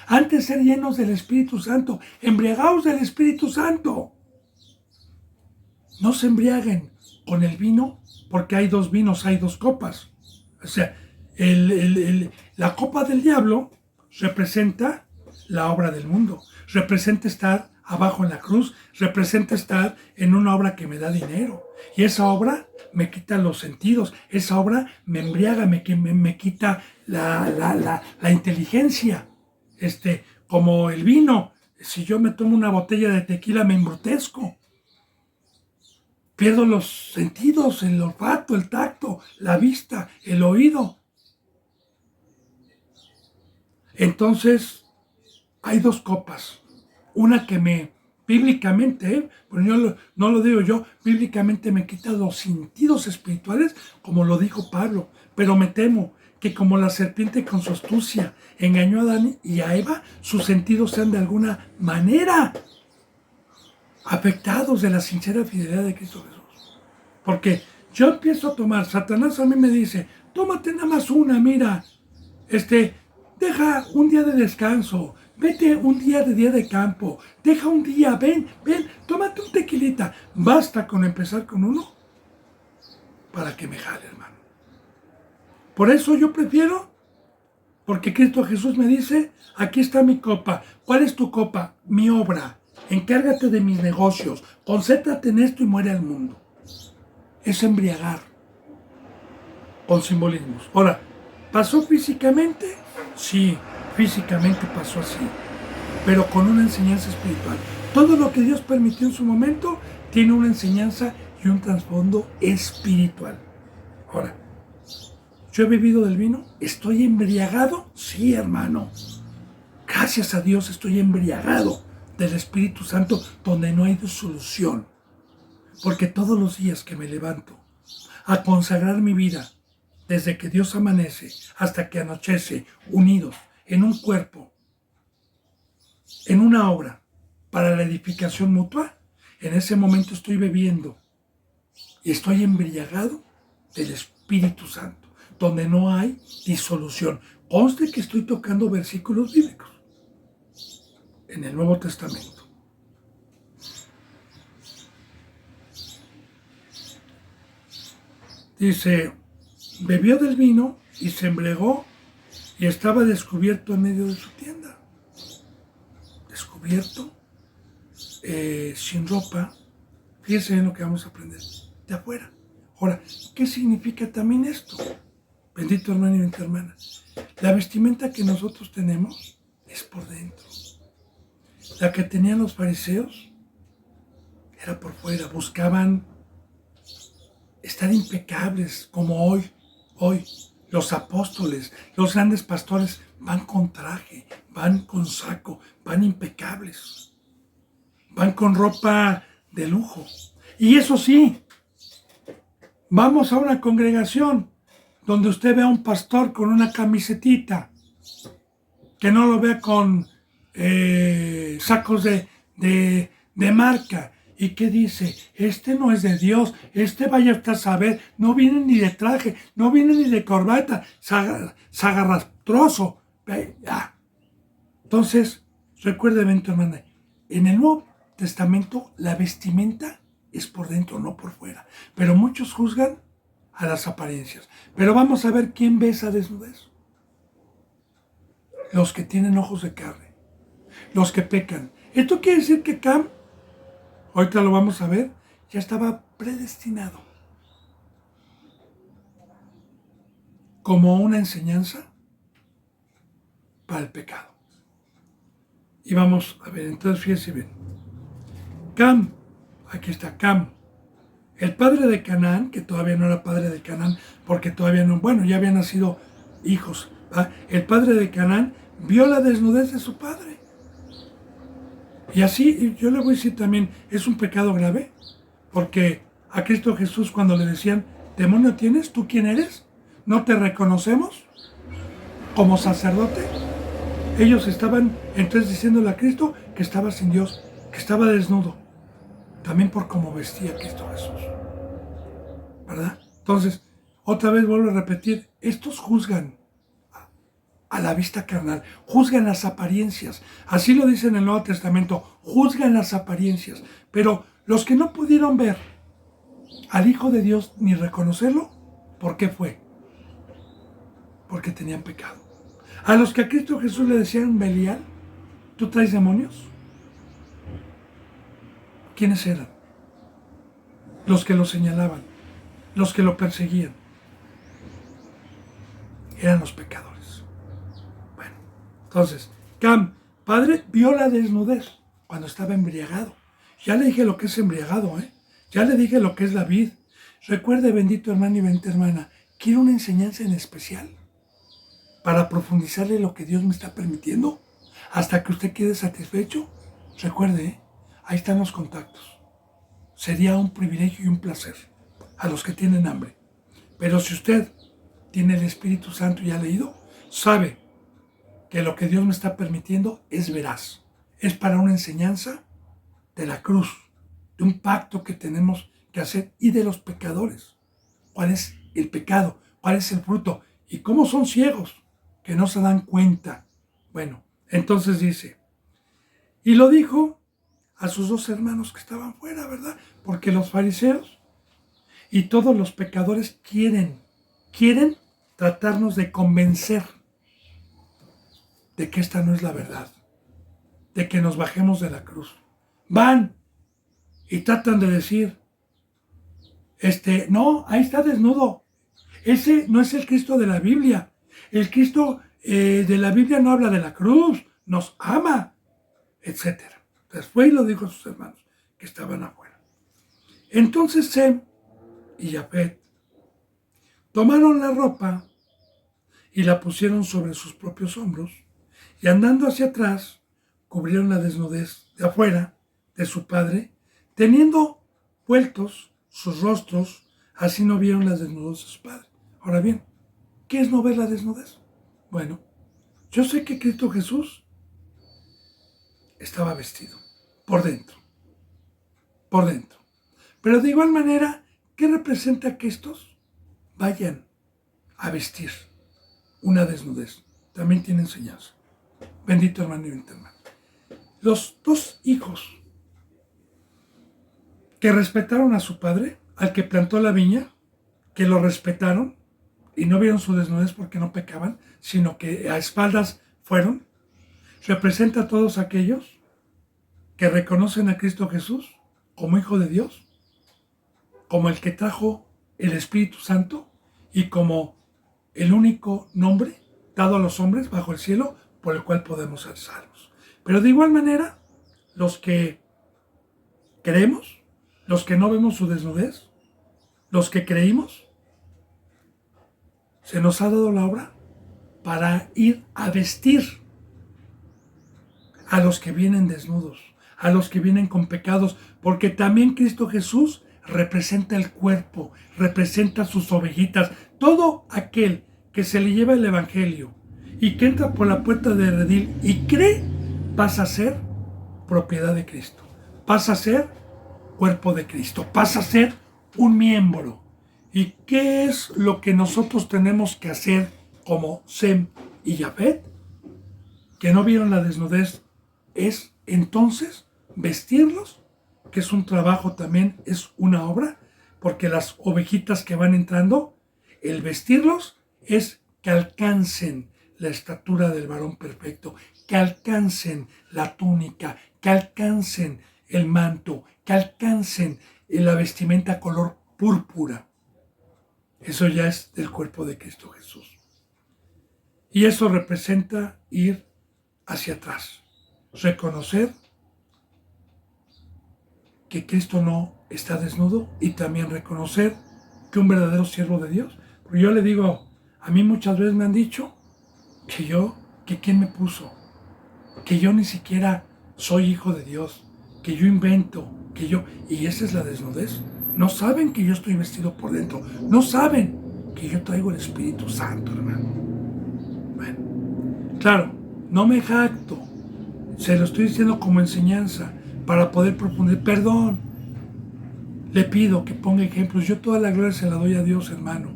Antes ser llenos del Espíritu Santo. Embriagaos del Espíritu Santo. No se embriaguen con el vino, porque hay 2 vinos, hay 2 copas. O sea, la copa del diablo representa la obra del mundo. representa estar abajo en la cruz, representa estar en una obra que me da dinero. Y esa obra me quita los sentidos, esa obra me embriaga, me quita la inteligencia. Como el vino, si yo me tomo una botella de tequila me embrutezco. Pierdo los sentidos, el olfato, el tacto, la vista, el oído. Entonces, hay dos copas. Una que bíblicamente, pero no lo digo yo, bíblicamente me quita los sentidos espirituales, como lo dijo Pablo. Pero me temo que como la serpiente con su astucia engañó a Adán y a Eva, sus sentidos sean de alguna manera afectados de la sincera fidelidad de Cristo Jesús. Porque yo empiezo a tomar, Satanás a mí me dice, tómate nada más una, mira, deja un día de descanso, vete un día de campo, deja un día, ven, tómate un tequilita. Basta con empezar con uno para que me jale, hermano. Por eso yo prefiero, porque Cristo Jesús me dice, aquí está mi copa. ¿Cuál es tu copa? Mi obra. Encárgate de mis negocios, concéntrate en esto y muere al mundo. Es embriagar con simbolismos. Ahora, ¿pasó físicamente? Sí, físicamente pasó así, pero con una enseñanza espiritual. Todo lo que Dios permitió en su momento tiene una enseñanza y un trasfondo espiritual. Ahora, ¿yo he bebido del vino? ¿Estoy embriagado? Sí, hermano. Gracias a Dios estoy embriagado del Espíritu Santo donde no hay solución. Porque todos los días que me levanto a consagrar mi vida, desde que Dios amanece hasta que anochece, unidos en un cuerpo, en una obra, para la edificación mutua, en ese momento estoy bebiendo y estoy embriagado del Espíritu Santo, donde no hay disolución. Conste que estoy tocando versículos bíblicos en el Nuevo Testamento. Dice, bebió del vino y se embriagó y estaba descubierto en medio de su tienda. Descubierto, sin ropa. Fíjense en lo que vamos a aprender de afuera. Ahora, ¿qué significa también esto? Bendito hermano y bendita hermana. La vestimenta que nosotros tenemos es por dentro. La que tenían los fariseos era por fuera. Buscaban estar impecables como hoy. Los apóstoles, los grandes pastores van con traje, van con saco, van impecables. Van con ropa de lujo. Y eso sí, vamos a una congregación donde usted vea a un pastor con una camisetita, que no lo vea con sacos de marca. ¿Y qué dice? Este no es de Dios, vaya usted a saber, no viene ni de traje, no viene ni de corbata, zagarrastroso. Entonces, recuerde, tu hermana, en el Nuevo Testamento la vestimenta es por dentro, no por fuera. Pero muchos juzgan a las apariencias. Pero vamos a ver quién ve esa desnudez. Los que tienen ojos de carne, los que pecan. Esto quiere decir que Cam, ahorita lo vamos a ver, ya estaba predestinado como una enseñanza para el pecado. Y vamos a ver, entonces fíjense bien. Cam, aquí está Cam, el padre de Canaán, que todavía no era padre de Canaán, porque todavía no, bueno, ya habían nacido hijos. ¿Va? El padre de Canaán vio la desnudez de su padre. Y así, yo le voy a decir también, es un pecado grave, porque a Cristo Jesús cuando le decían, ¿demonio tienes? ¿Tú quién eres? ¿No te reconocemos como sacerdote? Ellos estaban entonces diciéndole a Cristo que estaba sin Dios, que estaba desnudo, también por cómo vestía Cristo Jesús, ¿verdad? Entonces, otra vez vuelvo a repetir, estos juzgan a la vista carnal, juzgan las apariencias. Así lo dice en el Nuevo Testamento, juzgan las apariencias. Pero los que no pudieron ver al Hijo de Dios ni reconocerlo, ¿por qué fue? Porque tenían pecado. A los que a Cristo Jesús le decían Belial, ¿tú traes demonios? ¿Quiénes eran? Los que lo señalaban, los que lo perseguían. Eran los pecadores. Bueno, entonces, Cam, padre, vio la desnudez cuando estaba embriagado. Ya le dije lo que es embriagado, ¿eh? Ya le dije lo que es la vid. Recuerde, bendito hermano y bendita hermana, quiero una enseñanza en especial para profundizarle lo que Dios me está permitiendo hasta que usted quede satisfecho. Recuerde, ¿eh? Ahí están los contactos. Sería un privilegio y un placer a los que tienen hambre. Pero si usted tiene el Espíritu Santo y ha leído, sabe que lo que Dios me está permitiendo es veraz. Es para una enseñanza de la cruz, de un pacto que tenemos que hacer y de los pecadores. ¿Cuál es el pecado? ¿Cuál es el fruto? ¿Y cómo son ciegos que no se dan cuenta? Bueno, entonces dice, y lo dijo a sus dos hermanos que estaban fuera, ¿verdad? Porque los fariseos y todos los pecadores quieren tratarnos de convencer de que esta no es la verdad, de que nos bajemos de la cruz. Van y tratan de decir, no, ahí está desnudo. Ese no es el Cristo de la Biblia. El Cristo de la Biblia no habla de la cruz, nos ama, etc. Entonces fue y lo dijo a sus hermanos que estaban afuera. Entonces Sem y Jafet tomaron la ropa y la pusieron sobre sus propios hombros y andando hacia atrás cubrieron la desnudez de afuera de su padre, teniendo vueltos sus rostros, así no vieron la desnudez de su padre. Ahora bien, ¿qué es no ver la desnudez? Bueno, yo sé que Cristo Jesús estaba vestido por dentro, pero de igual manera, ¿qué representa que estos vayan a vestir una desnudez? También tiene enseñanza. Bendito hermano y bendita hermana. Los dos hijos que respetaron a su padre, al que plantó la viña, que lo respetaron y no vieron su desnudez porque no pecaban, sino que a espaldas fueron, representa a todos aquellos que reconocen a Cristo Jesús como Hijo de Dios, como el que trajo el Espíritu Santo y como el único nombre dado a los hombres bajo el cielo por el cual podemos ser salvos. Pero de igual manera, los que creemos, los que no vemos su desnudez, los que creímos, se nos ha dado la obra para ir a vestir a los que vienen desnudos, a los que vienen con pecados, porque también Cristo Jesús representa el cuerpo, representa sus ovejitas, todo aquel que se le lleva el evangelio y que entra por la puerta de redil y cree, pasa a ser propiedad de Cristo, pasa a ser cuerpo de Cristo, pasa a ser un miembro. ¿Y qué es lo que nosotros tenemos que hacer como Sem y Jafet? Que no vieron la desnudez, es entonces vestirlos, que es un trabajo también, es una obra, porque las ovejitas que van entrando, el vestirlos es que alcancen la estatura del varón perfecto, que alcancen la túnica, que alcancen el manto, que alcancen la vestimenta color púrpura. Eso ya es del cuerpo de Cristo Jesús. Y eso representa ir hacia atrás, reconocer que Cristo no está desnudo y también reconocer que un verdadero siervo de Dios. Porque yo le digo, a mí muchas veces me han dicho que quién me puso, que yo ni siquiera soy hijo de Dios, que yo invento, y esa es la desnudez. No saben que yo estoy vestido por dentro, no saben que yo traigo el Espíritu Santo, hermano. Bueno, claro, no me jacto, se lo estoy diciendo como enseñanza para poder profundizar. Perdón, le pido que ponga ejemplos. Yo toda la gloria se la doy a Dios, hermano,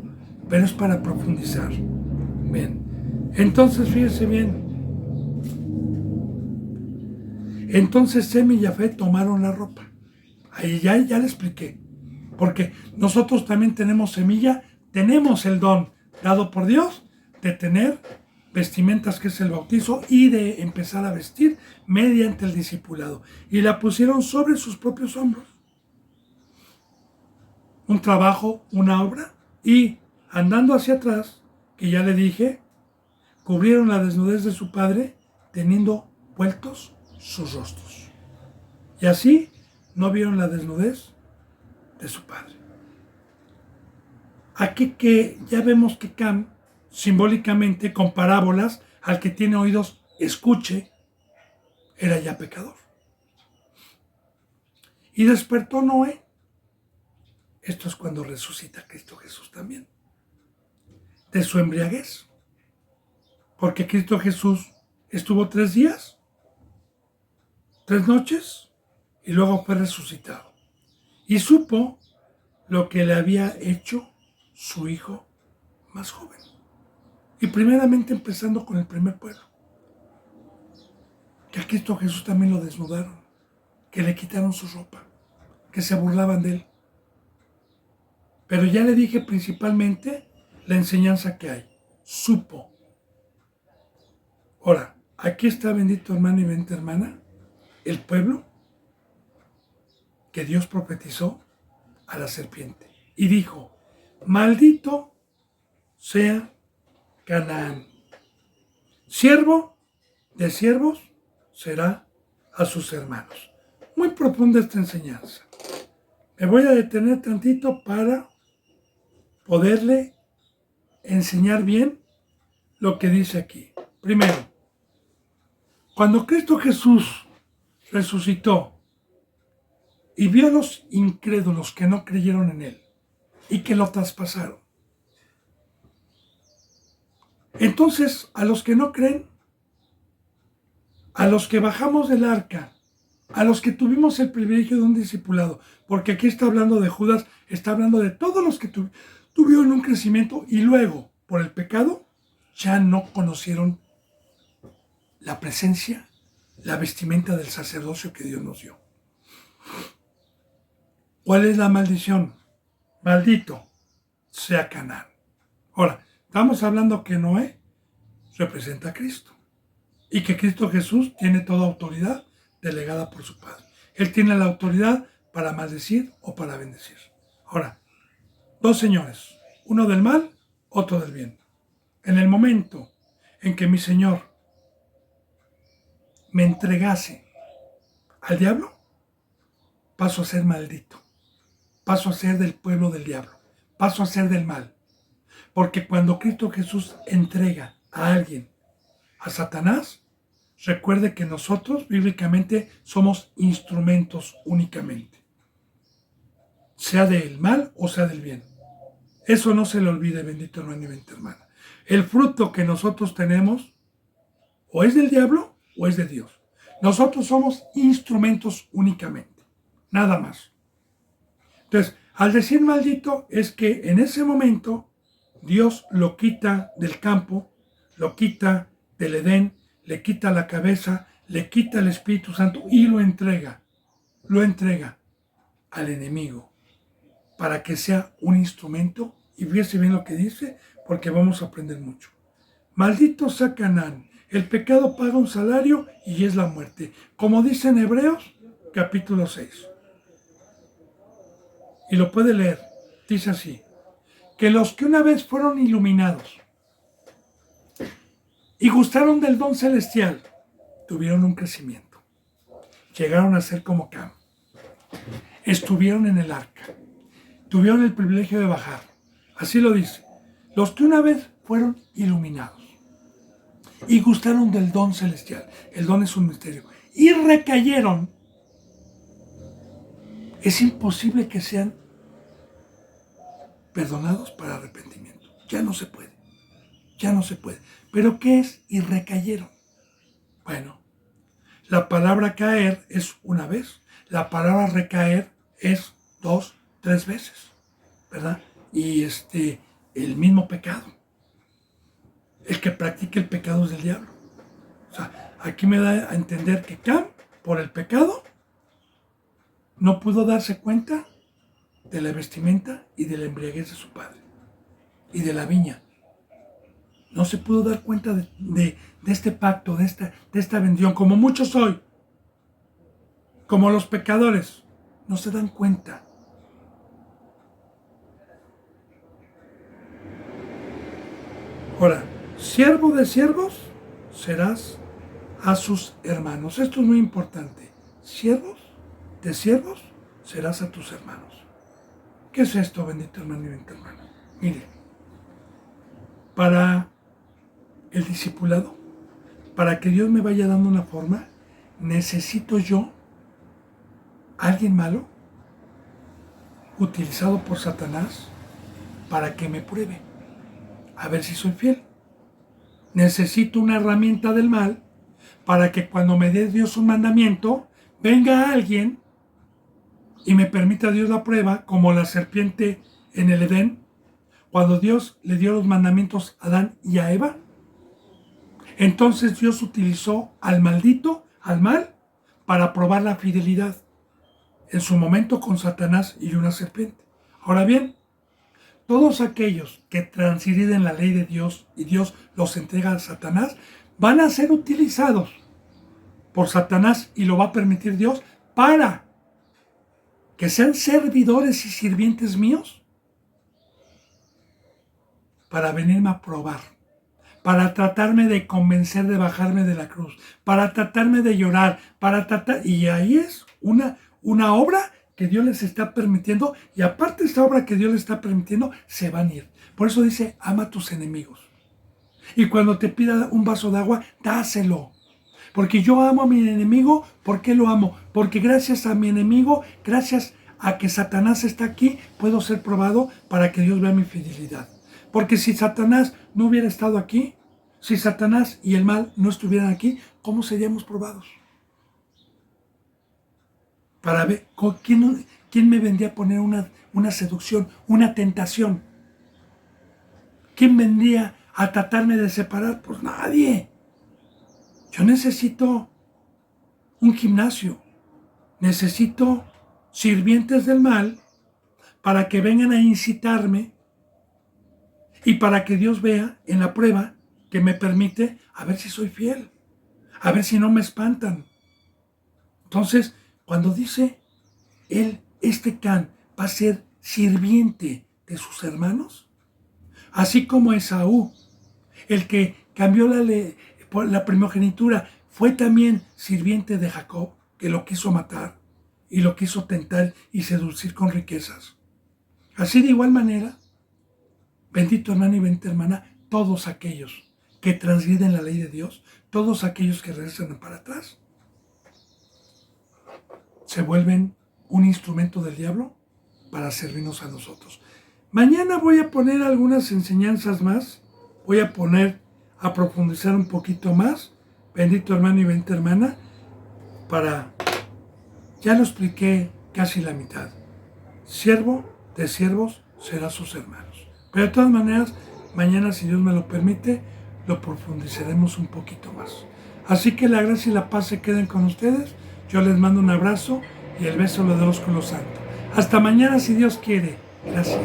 pero es para profundizar. Bien, entonces fíjese bien. Entonces Sem y Jafet tomaron la ropa. Ahí ya le expliqué. Porque nosotros también tenemos semilla, tenemos el don dado por Dios de tener vestimentas, que es el bautizo, y de empezar a vestir mediante el discipulado. Y la pusieron sobre sus propios hombros. Un trabajo, una obra, y andando hacia atrás, que ya le dije, cubrieron la desnudez de su padre, teniendo vueltos sus rostros. Y así no vieron la desnudez de su padre. Aquí que ya vemos que Cam, simbólicamente, con parábolas, al que tiene oídos, escuche, era ya pecador. Y despertó Noé. Esto es cuando resucita Cristo Jesús también, de su embriaguez. Porque Cristo Jesús estuvo 3 días, 3 noches, y luego fue resucitado. Y supo lo que le había hecho su hijo más joven. Y primeramente empezando con el primer pueblo. Que a Cristo Jesús también lo desnudaron, que le quitaron su ropa, que se burlaban de él. Pero ya le dije principalmente la enseñanza que hay. Supo. Ahora, aquí está, bendito hermano y bendita hermana, el pueblo que Dios profetizó a la serpiente. Y dijo, maldito sea Canaán. Siervo de siervos será a sus hermanos. Muy profunda esta enseñanza. Me voy a detener tantito para poderle enseñar bien lo que dice aquí. Primero, cuando Cristo Jesús resucitó y vio a los incrédulos que no creyeron en él y que lo traspasaron, entonces a los que no creen, a los que bajamos del arca, a los que tuvimos el privilegio de un discipulado, porque aquí está hablando de Judas, está hablando de todos los que tuvieron un crecimiento y luego, por el pecado, ya no conocieron la presencia, la vestimenta del sacerdocio que Dios nos dio. ¿Cuál es la maldición? Maldito sea Canaán. Ahora, estamos hablando que Noé representa a Cristo y que Cristo Jesús tiene toda autoridad delegada por su Padre. Él tiene la autoridad para maldecir o para bendecir. Ahora, 2 señores, uno del mal, otro del bien. En el momento en que mi Señor me entregase al diablo, paso a ser maldito, paso a ser del pueblo del diablo, paso a ser del mal. Porque cuando Cristo Jesús entrega a alguien a Satanás, recuerde que nosotros bíblicamente somos instrumentos únicamente, sea del mal o sea del bien. Eso no se le olvide, bendito hermano y bendita hermana. El fruto que nosotros tenemos o es del diablo o es de Dios. Nosotros somos instrumentos únicamente, nada más. Entonces, al decir maldito es que en ese momento Dios lo quita del campo, lo quita del Edén, le quita la cabeza, le quita el Espíritu Santo y lo entrega al enemigo para que sea un instrumento. Y fíjese bien lo que dice, porque vamos a aprender mucho. Maldito sea Canaán, el pecado paga un salario y es la muerte, como dice en Hebreos capítulo 6. Y lo puede leer, dice así, que los que una vez fueron iluminados y gustaron del don celestial, tuvieron un crecimiento, llegaron a ser como Cam, estuvieron en el arca, tuvieron el privilegio de bajar, así lo dice, los que una vez fueron iluminados y gustaron del don celestial, el don es un misterio, y recayeron, es imposible que sean perdonados para arrepentimiento, ya no se puede. ¿Pero qué es? Y recayeron. Bueno, la palabra caer es una vez, la palabra recaer es 2, 3 veces, ¿verdad? Y el mismo pecado. El que practica el pecado es del diablo. O sea, aquí me da a entender que Cam, por el pecado, no pudo darse cuenta de la vestimenta y de la embriaguez de su padre y de la viña. no se pudo dar cuenta de este pacto, de esta bendición, como muchos hoy, como los pecadores, no se dan cuenta. Ahora, siervo de siervos serás a sus hermanos. Esto es muy importante. Siervos de siervos serás a tus hermanos. ¿Qué es esto, bendito hermano y bendita hermana? Mire, para el discipulado, para que Dios me vaya dando una forma, necesito yo alguien malo utilizado por Satanás para que me pruebe, a ver si soy fiel. Necesito una herramienta del mal para que cuando me dé Dios un mandamiento, venga alguien y me permita Dios la prueba, como la serpiente en el Edén, cuando Dios le dio los mandamientos a Adán y a Eva. Entonces Dios utilizó al maldito, al mal, para probar la fidelidad. En su momento con Satanás y una serpiente. Ahora bien, todos aquellos que transgreden la ley de Dios y Dios los entrega a Satanás, van a ser utilizados por Satanás y lo va a permitir Dios para que sean servidores y sirvientes míos, para venirme a probar, para tratarme de convencer de bajarme de la cruz, para tratarme de llorar, y ahí es una obra que Dios les está permitiendo, y aparte de esta obra que Dios les está permitiendo, se van a ir. Por eso dice, ama a tus enemigos. Y cuando te pida un vaso de agua, dáselo. Porque yo amo a mi enemigo. ¿Por qué lo amo? Porque gracias a mi enemigo, gracias a que Satanás está aquí, puedo ser probado para que Dios vea mi fidelidad. Porque si Satanás no hubiera estado aquí, si Satanás y el mal no estuvieran aquí, ¿cómo seríamos probados? Para ver quién me vendría a poner una seducción, una tentación. ¿Quién vendría a tratarme de separar? Pues nadie. Yo necesito un gimnasio. Necesito sirvientes del mal para que vengan a incitarme y para que Dios vea en la prueba que me permite a ver si soy fiel, a ver si no me espantan. Entonces, cuando dice él, Can va a ser sirviente de sus hermanos, así como Esaú, el que cambió la primogenitura, fue también sirviente de Jacob, que lo quiso matar y lo quiso tentar y seducir con riquezas. Así de igual manera, bendito hermano y bendita hermana, todos aquellos que transgreden la ley de Dios, todos aquellos que regresan para atrás, se vuelven un instrumento del diablo para servirnos a nosotros. Mañana voy a poner algunas enseñanzas más, voy a profundizar un poquito más, bendito hermano y bendita hermana, ya lo expliqué casi la mitad. Siervo de siervos será sus hermanos. Pero de todas maneras, mañana, si Dios me lo permite, lo profundizaremos un poquito más. Así que la gracia y la paz se queden con ustedes. Yo les mando un abrazo y el beso lo damos con los santos. Hasta mañana, si Dios quiere. Gracias.